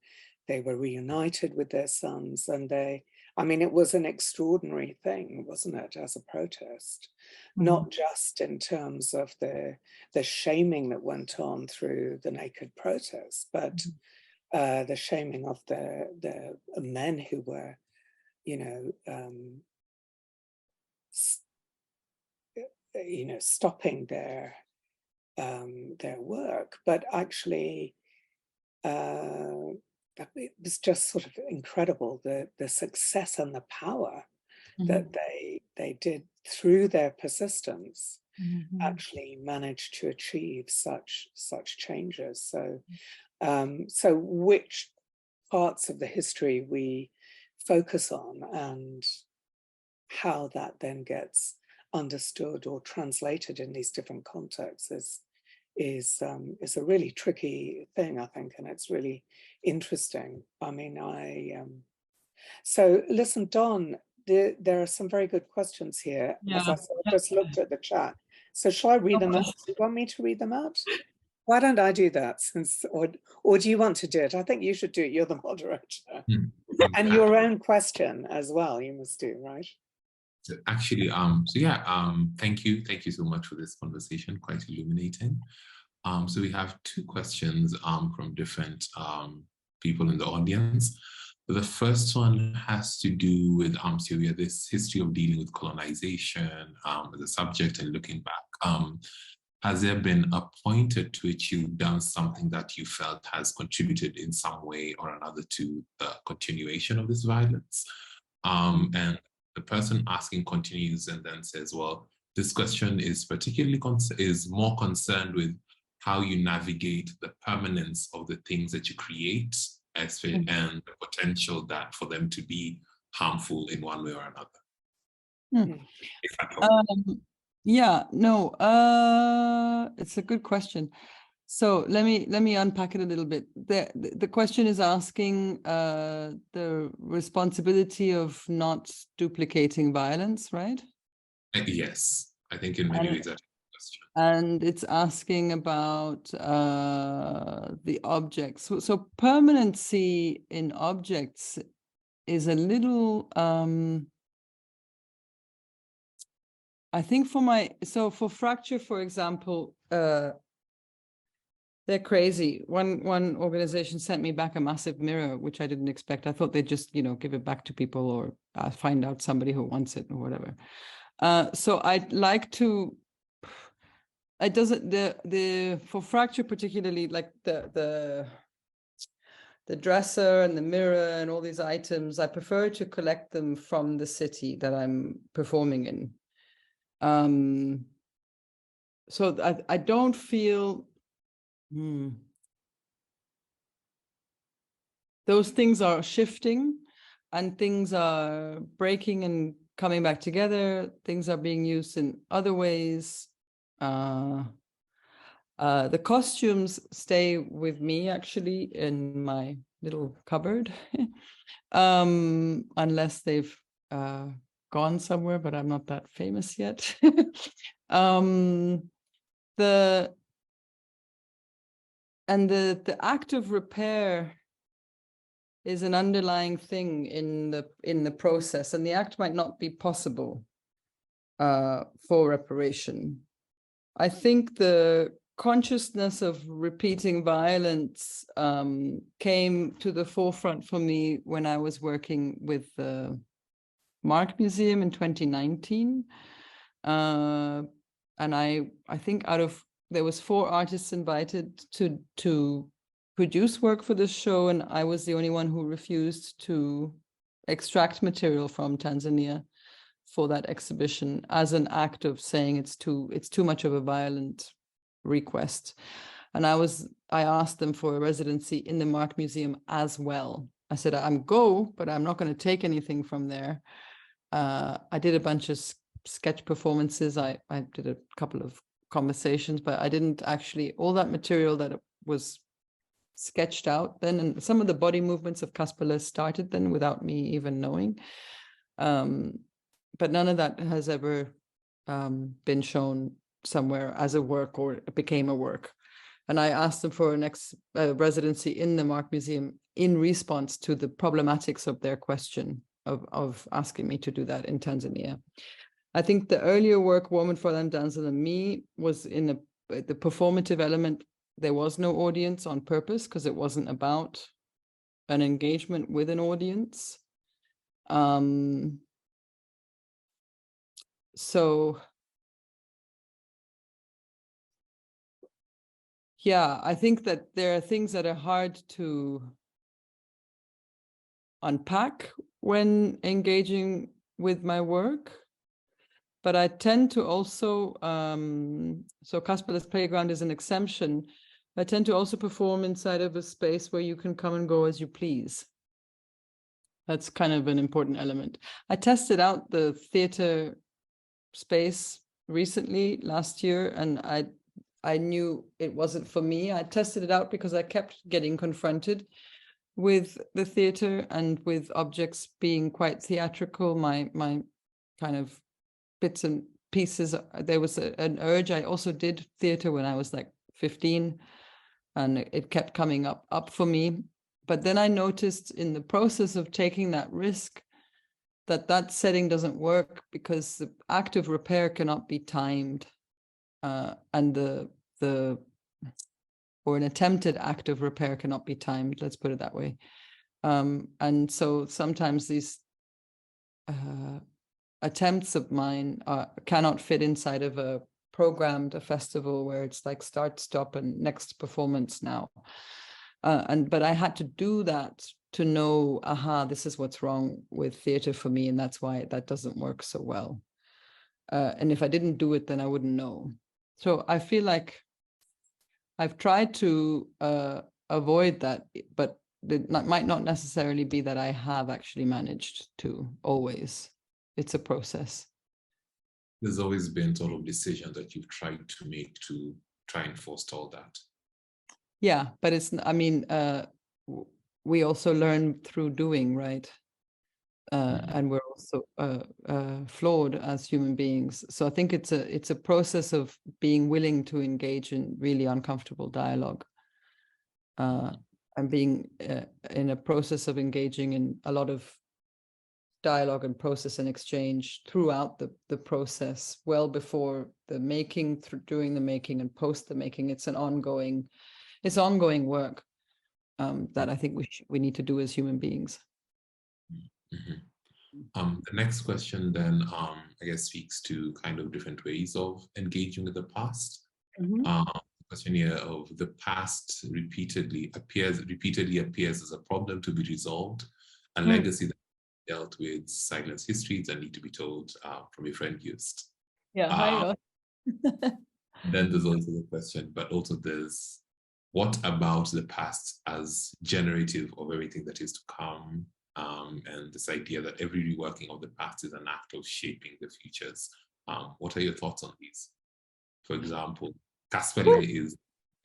they were reunited with their sons, and it was an extraordinary thing, wasn't it, as a protest, not just in terms of the shaming that went on through the naked protest, but the shaming of the men who were, stopping their work, but actually it was just sort of incredible, the success and the power that they did through their persistence actually managed to achieve such changes. So which parts of the history we focus on and how that then gets understood or translated in these different contexts is a really tricky thing, I think, and it's really interesting. So listen, Don, there are some very good questions here. Yeah. As I said, I just looked at the chat. So shall I read them out? Do you want me to read them out? Why don't I do that? Or do you want to do it? I think you should do it. You're the moderator. And your own question as well, you must do, right? So actually, thank you so much for this conversation, quite illuminating. So we have 2 questions from different people in the audience. The first one has to do with Syowia, this history of dealing with colonization as a subject and looking back. Has there been a point at which you've done something that you felt has contributed in some way or another to the continuation of this violence? And the person asking continues and then says, well, this question is particularly more concerned with how you navigate the permanence of the things that you create and the potential that for them to be harmful in one way or another. It's a good question. So let me unpack it a little bit. The question is asking the responsibility of not duplicating violence, right? Yes, I think in many ways that question. And it's asking about the objects. So permanency in objects is a little, I think for fracture, for example, they're crazy. One organization sent me back a massive mirror, which I didn't expect. I thought they'd just, give it back to people or find out somebody who wants it or whatever. So I'd like to, it doesn't, for fracture particularly, like the dresser and the mirror and all these items, I prefer to collect them from the city that I'm performing in. So I don't feel, those things are shifting and things are breaking and coming back together. Things are being used in other ways. The costumes stay with me actually in my little cupboard, unless they've gone somewhere, but I'm not that famous yet. The act of repair is an underlying thing in the process, and the act might not be possible for reparation. I think the consciousness of repeating violence came to the forefront for me when I was working with the Mark Museum in 2019. And I think there was 4 artists invited to produce work for this show, and I was the only one who refused to extract material from Tanzania for that exhibition as an act of saying it's too much of a violent request. And I asked them for a residency in the Mark Museum as well. I said, I'm but I'm not going to take anything from there. I did a bunch of sketch performances. I did a couple of conversations, but I didn't actually, all that material that was sketched out then, and some of the body movements of KASPALE started then without me even knowing. But none of that has ever been shown somewhere as a work or it became a work. And I asked them for a residency in the Mark Museum in response to the problematics of their question of asking me to do that in Tanzania. I think the earlier work, Woman, Fräulein, Dancer and Me, was in the performative element. There was no audience on purpose because it wasn't about an engagement with an audience. So yeah, I think that there are things that are hard to unpack when engaging with my work. But I tend to also, so KASPALE's Playground is an exemption. I tend to also perform inside of a space where you can come and go as you please. That's kind of an important element. I tested out the theater space recently, last year, and I knew it wasn't for me. I tested it out because I kept getting confronted with the theater and with objects being quite theatrical. My kind of bits and pieces. There was an urge. I also did theater when I was like 15, and it kept coming up for me. But then I noticed in the process of taking that risk that setting doesn't work because the act of repair cannot be timed, and or an attempted act of repair cannot be timed. Let's put it that way. And so sometimes these attempts of mine cannot fit inside of a programmed festival where it's like start, stop, and next performance now. But I had to do that to know, this is what's wrong with theater for me, and that's why that doesn't work so well. And if I didn't do it, then I wouldn't know. So I feel like I've tried to avoid that, but it might not necessarily be that I have actually managed to always. It's a process. There's always been sort of decision that you've tried to make to try and forestall that. Yeah, but it's, I mean, we also learn through doing, right? and we're also flawed as human beings. So I think it's a process of being willing to engage in really uncomfortable dialogue, and being in a process of engaging in a lot of dialogue and process and exchange throughout the process, well before the making, during the making, and post the making. It's ongoing work that I think we need to do as human beings. The next question then, I guess, speaks to kind of different ways of engaging with the past. The question here of the past repeatedly appears as a problem to be resolved, a legacy that dealt with silence histories that need to be told, from your friend Hughes. Yeah, hi, Lotte. Then there's also the question, but also there's, what about the past as generative of everything that is to come? And this idea that every reworking of the past is an act of shaping the futures. What are your thoughts on these? For example, KASPALE is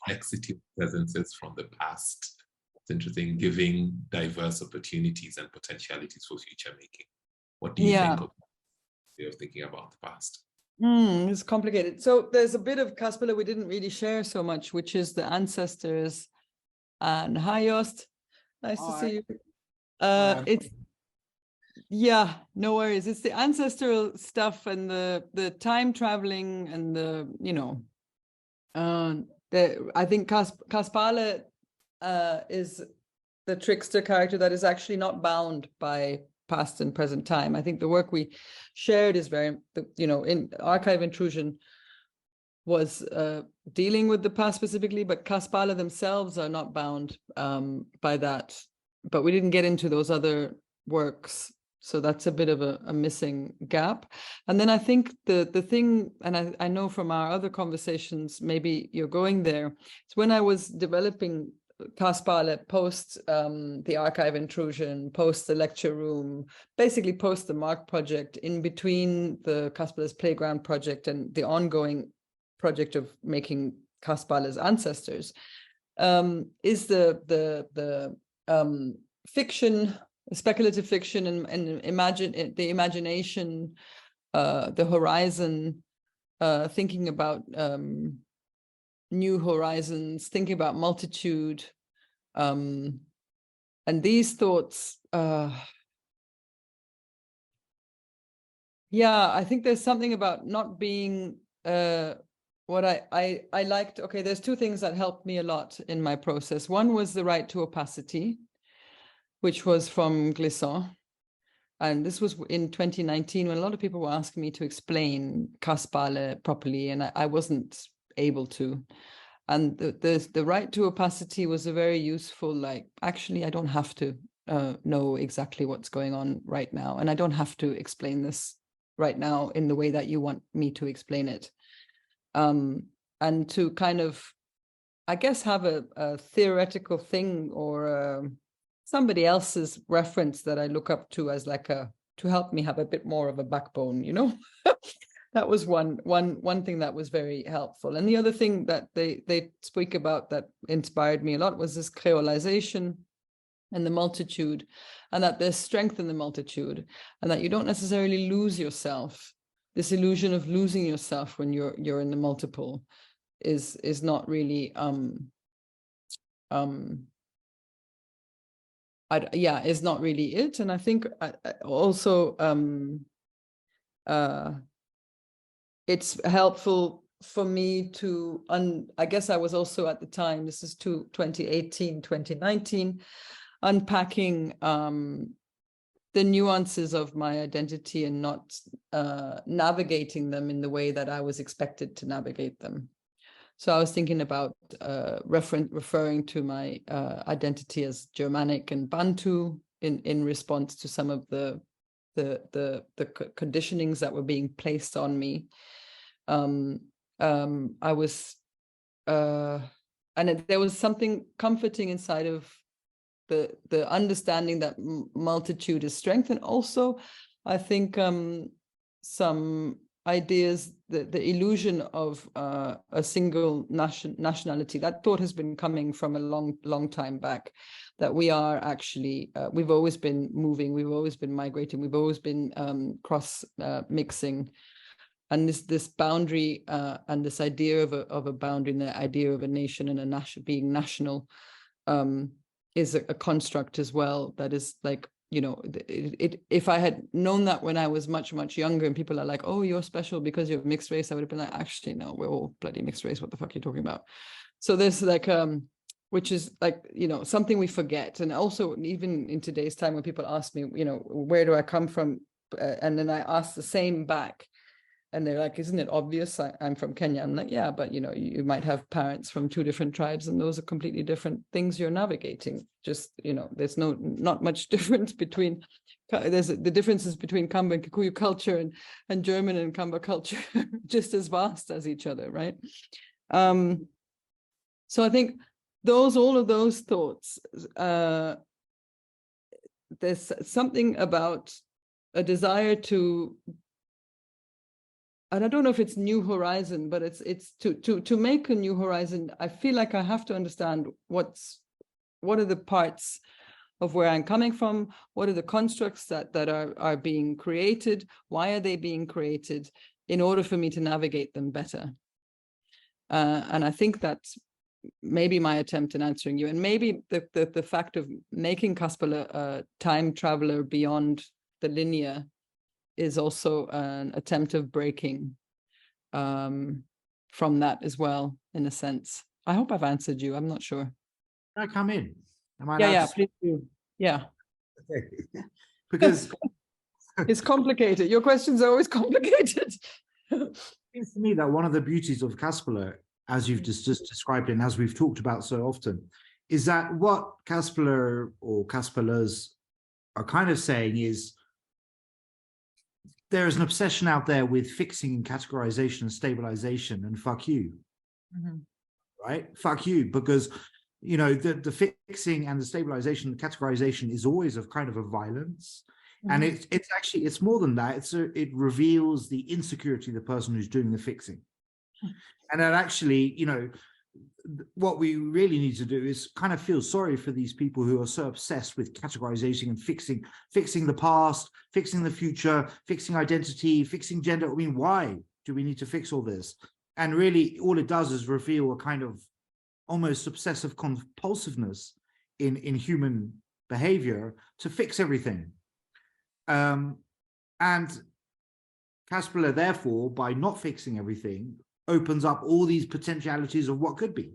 complexity of presences from the past. It's interesting, giving diverse opportunities and potentialities for future making. What do you think of the way of thinking about the past? It's complicated. So there's a bit of KASPALE we didn't really share so much, which is the ancestors. And hi, Joost. Nice to see you. It's, yeah, no worries. It's the ancestral stuff and the time traveling and I think KASPALE is the trickster character that is actually not bound by past and present time. I think the work we shared is very, in archive intrusion was dealing with the past specifically, but KASPALE themselves are not bound by that. But we didn't get into those other works. So that's a bit of a missing gap. And then I think the thing, and I know from our other conversations, maybe you're going there, it's when I was developing KASPALE post the archive intrusion, post the lecture room, basically post the MARC project, in between the KASPALE's Playground project and the ongoing project of making KASPALE's ancestors, is the fiction, speculative fiction, and the imagination, the horizon, thinking about new horizons, thinking about multitude, and these thoughts. Yeah, I think there's something about not being what I liked. Okay, there's two things that helped me a lot in my process. One was the right to opacity, which was from Glissant. And this was in 2019 when a lot of people were asking me to explain KASPALE properly, and I wasn't able to. And the right to opacity was a very useful, like, actually, I don't have to know exactly what's going on right now. And I don't have to explain this right now in the way that you want me to explain it. And to kind of, I guess, have a theoretical thing or somebody else's reference that I look up to as like to help me have a bit more of a backbone, That was one thing that was very helpful. And the other thing that they speak about that inspired me a lot was this creolization and the multitude, and that there's strength in the multitude, and that you don't necessarily lose yourself. This illusion of losing yourself when you're in the multiple is not really is not really it. And I think also it's helpful for me to, I guess I was also at the time, this is 2018, 2019, unpacking the nuances of my identity and not navigating them in the way that I was expected to navigate them. So I was thinking about referring to my identity as Germanic and Bantu in response to some of the conditionings that were being placed on me. I was, and there was something comforting inside of the understanding that multitude is strength, and also I think some ideas, the illusion of a single nationality, that thought has been coming from a long time back, that we are actually, we've always been moving, we've always been migrating, we've always been cross mixing. And this boundary and this idea of a boundary and the idea of a nation and being national is a construct as well that is like, you know, if I had known that when I was much, much younger and people are like, oh, you're special because you're mixed race, I would have been like, actually, no, we're all bloody mixed race. What the fuck are you talking about? So there's like, which is like, you know, something we forget. And also even in today's time when people ask me, you know, where do I come from? And then I ask the same back. And they're like, isn't it obvious? I'm from Kenya. I'm like, yeah, but you know, you might have parents from 2 different tribes, and those are completely different things you're navigating. Just, you know, there's not much difference between, the differences between Kamba and Kikuyu culture and German and Kamba culture, just as vast as each other, right? So I think all of those thoughts, there's something about a desire to, and I don't know if it's new horizon, but it's to make a new horizon. I feel like I have to understand what are the parts of where I'm coming from, what are the constructs that are being created, why are they being created, in order for me to navigate them better. And I think that's maybe my attempt in answering you, and maybe the fact of making KASPALE a time traveler beyond the linear is also an attempt of breaking from that as well, in a sense. I hope I've answered you. I'm not sure. Can I come in? Am I Yeah, please do. Yeah. Okay. Because it's complicated. Your questions are always complicated. it seems to me that one of the beauties of KASPALE, as you've just described and as we've talked about so often, is that what KASPALE or KASPALErs are kind of saying is, there is an obsession out there with fixing and categorization and stabilization, and fuck you, right? Fuck you, because, you know, the fixing and the stabilization, the categorization is always a kind of a violence. And it's more than that. It reveals the insecurity of the person who's doing the fixing. And that actually, you know, what we really need to do is kind of feel sorry for these people who are so obsessed with categorization and fixing the past, fixing the future, fixing identity, fixing gender. I mean, why do we need to fix all this? And really, all it does is reveal a kind of almost obsessive compulsiveness in human behavior to fix everything. And KASPALE, therefore, by not fixing everything, opens up all these potentialities of what could be.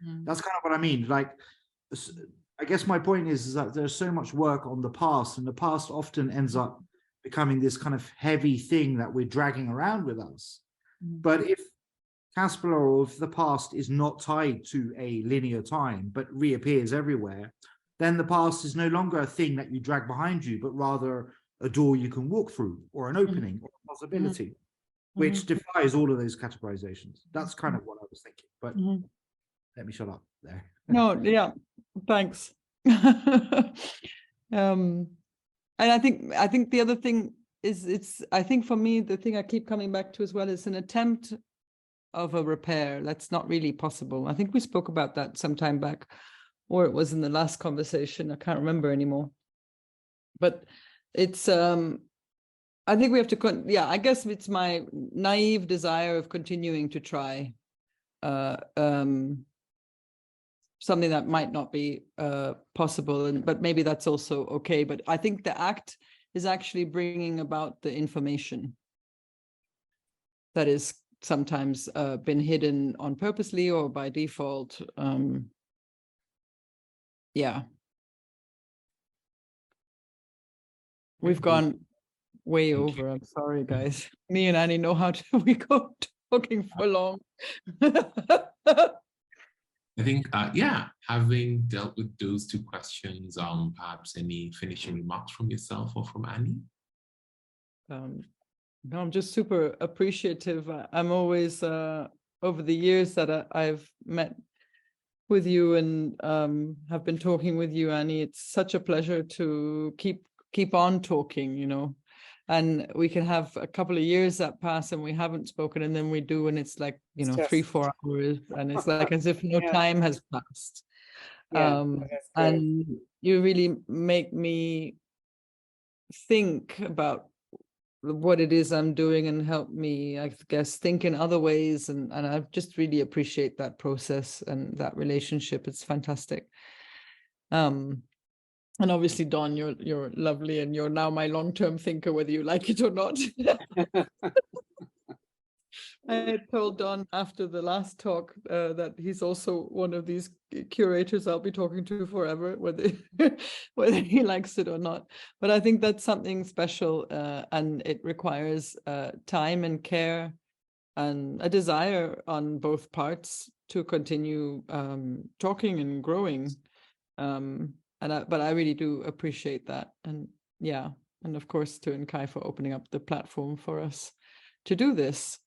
That's kind of what I mean. Like, I guess my point is that there's so much work on the past, and the past often ends up becoming this kind of heavy thing that we're dragging around with us. But if KASPALE, or if the past is not tied to a linear time, but reappears everywhere, then the past is no longer a thing that you drag behind you, but rather a door you can walk through, or an opening, or a possibility. Which defies all of those categorizations. That's kind of what I was thinking, but let me shut up there. No, yeah, thanks. And I think the other thing is, I think for me, the thing I keep coming back to as well is an attempt of a repair that's not really possible. I think we spoke about that some time back, or it was in the last conversation. I can't remember anymore. But it's I think we have to, I guess it's my naive desire of continuing to try something that might not be possible, but maybe that's also okay. But I think the act is actually bringing about the information that is sometimes been hidden on purposely or by default. Yeah. We've gone way over. I'm sorry, guys. Me and Annie know how to we go talking for long. I think, having dealt with those 2 questions, perhaps any finishing remarks from yourself or from Annie? No, I'm just super appreciative. I'm always, over the years that I've met with you and have been talking with you, Annie, it's such a pleasure to keep on talking, you know. And we can have a couple of years that pass and we haven't spoken, and then we do, and it's like, you know, 3-4 hours, and it's like as if no time has passed. Yeah, that is good. And you really make me think about what it is I'm doing and help me, I guess, think in other ways. And I just really appreciate that process and that relationship. It's fantastic. And obviously, Don, you're lovely, and you're now my long-term thinker, whether you like it or not. I had told Don after the last talk that he's also one of these curators I'll be talking to forever, whether whether he likes it or not. But I think that's something special, and it requires time and care and a desire on both parts to continue talking and growing. But I really do appreciate that, and yeah, and of course to Nkai for opening up the platform for us to do this.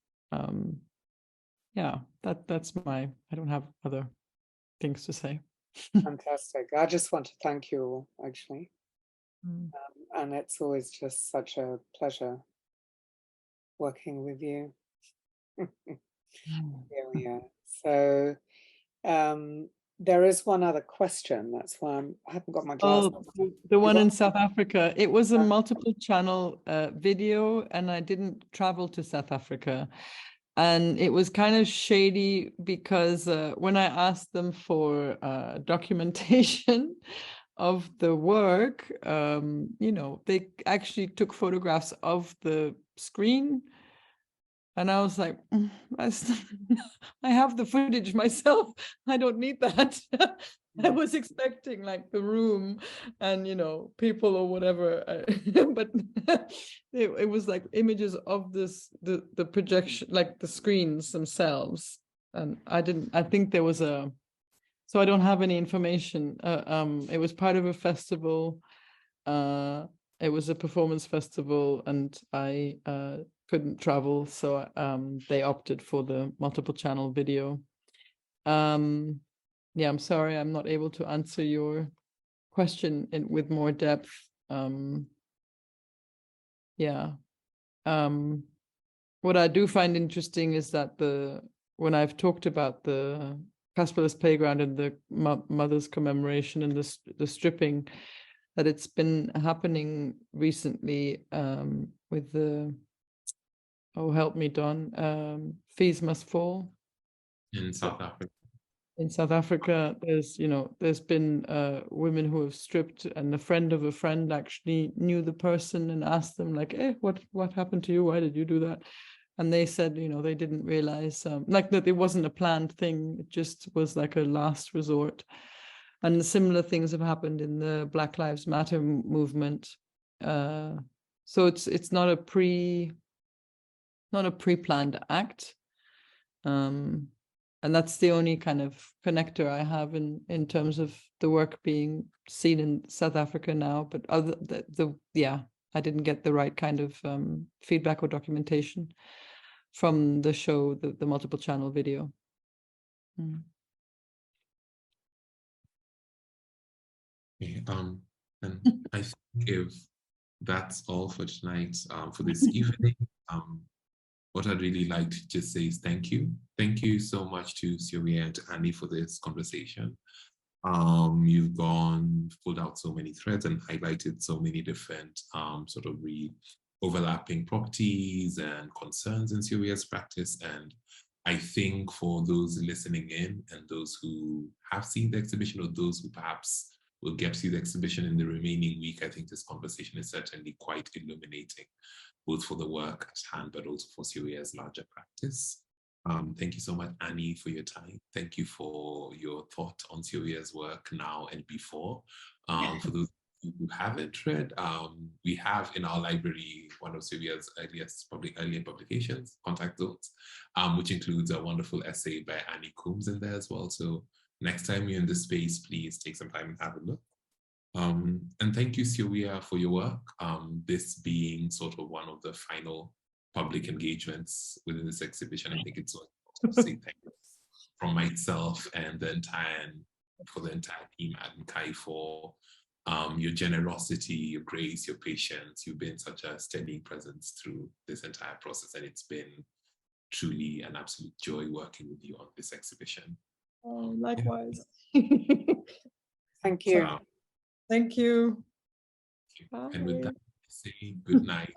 Yeah, that's I don't have other things to say. Fantastic. I just want to thank you all, actually. And it's always just such a pleasure working with you. Here we are. So there is one other question. That's why I haven't got my glasses. Oh, the one in South Africa. It was a multiple channel video, and I didn't travel to South Africa. And it was kind of shady because when I asked them for documentation of the work, they actually took photographs of the screen. And I was like, I have the footage myself. I don't need that. I was expecting like the room and, people or whatever. But it was like images of the projection, like the screens themselves. And I think there was so I don't have any information. It was part of a festival. It was a performance festival, and I couldn't travel, so they opted for the multiple channel video. Yeah, I'm sorry, I'm not able to answer your question with more depth. Yeah. What I do find interesting is that when I've talked about the KASPALE playground and the mother's commemoration and the stripping, that it's been happening recently with the, oh, help me, Don, Fees Must Fall. In South Africa. In South Africa, there's been women who have stripped, and a friend of a friend actually knew the person and asked them like, what happened to you? Why did you do that? And they said, they didn't realize like that it wasn't a planned thing. It just was like a last resort. And similar things have happened in the Black Lives Matter movement. So it's not a pre-planned act. And that's the only kind of connector I have in terms of the work being seen in South Africa now. But I didn't get the right kind of feedback or documentation from the show, the multiple channel video. Okay, and I think if that's all for tonight, for this evening, what I'd really like to just say is thank you. Thank you so much to Syowia and to Annie for this conversation. You've pulled out so many threads and highlighted so many different sort of overlapping properties and concerns in Syowia's practice. And I think for those listening in and those who have seen the exhibition or those who perhaps will get to see the exhibition in the remaining week, I think this conversation is certainly quite illuminating, both for the work at hand, but also for Syowia's larger practice. Thank you so much, Annie, for your time. Thank you for your thought on Syowia's work now and before. For those who haven't read, we have in our library one of Syowia's earlier publications, Contact Zones, which includes a wonderful essay by Annie Coombes in there as well. So next time you're in this space, please take some time and have a look. And thank you, Syowia, for your work. This being sort of one of the final public engagements within this exhibition, I think it's worth to say thank you from myself and the entire team at Nkai for your generosity, your grace, your patience. You've been such a steady presence through this entire process, and it's been truly an absolute joy working with you on this exhibition. Oh, likewise. Thank you. So, Thank you. and with Bye. that, I say good night.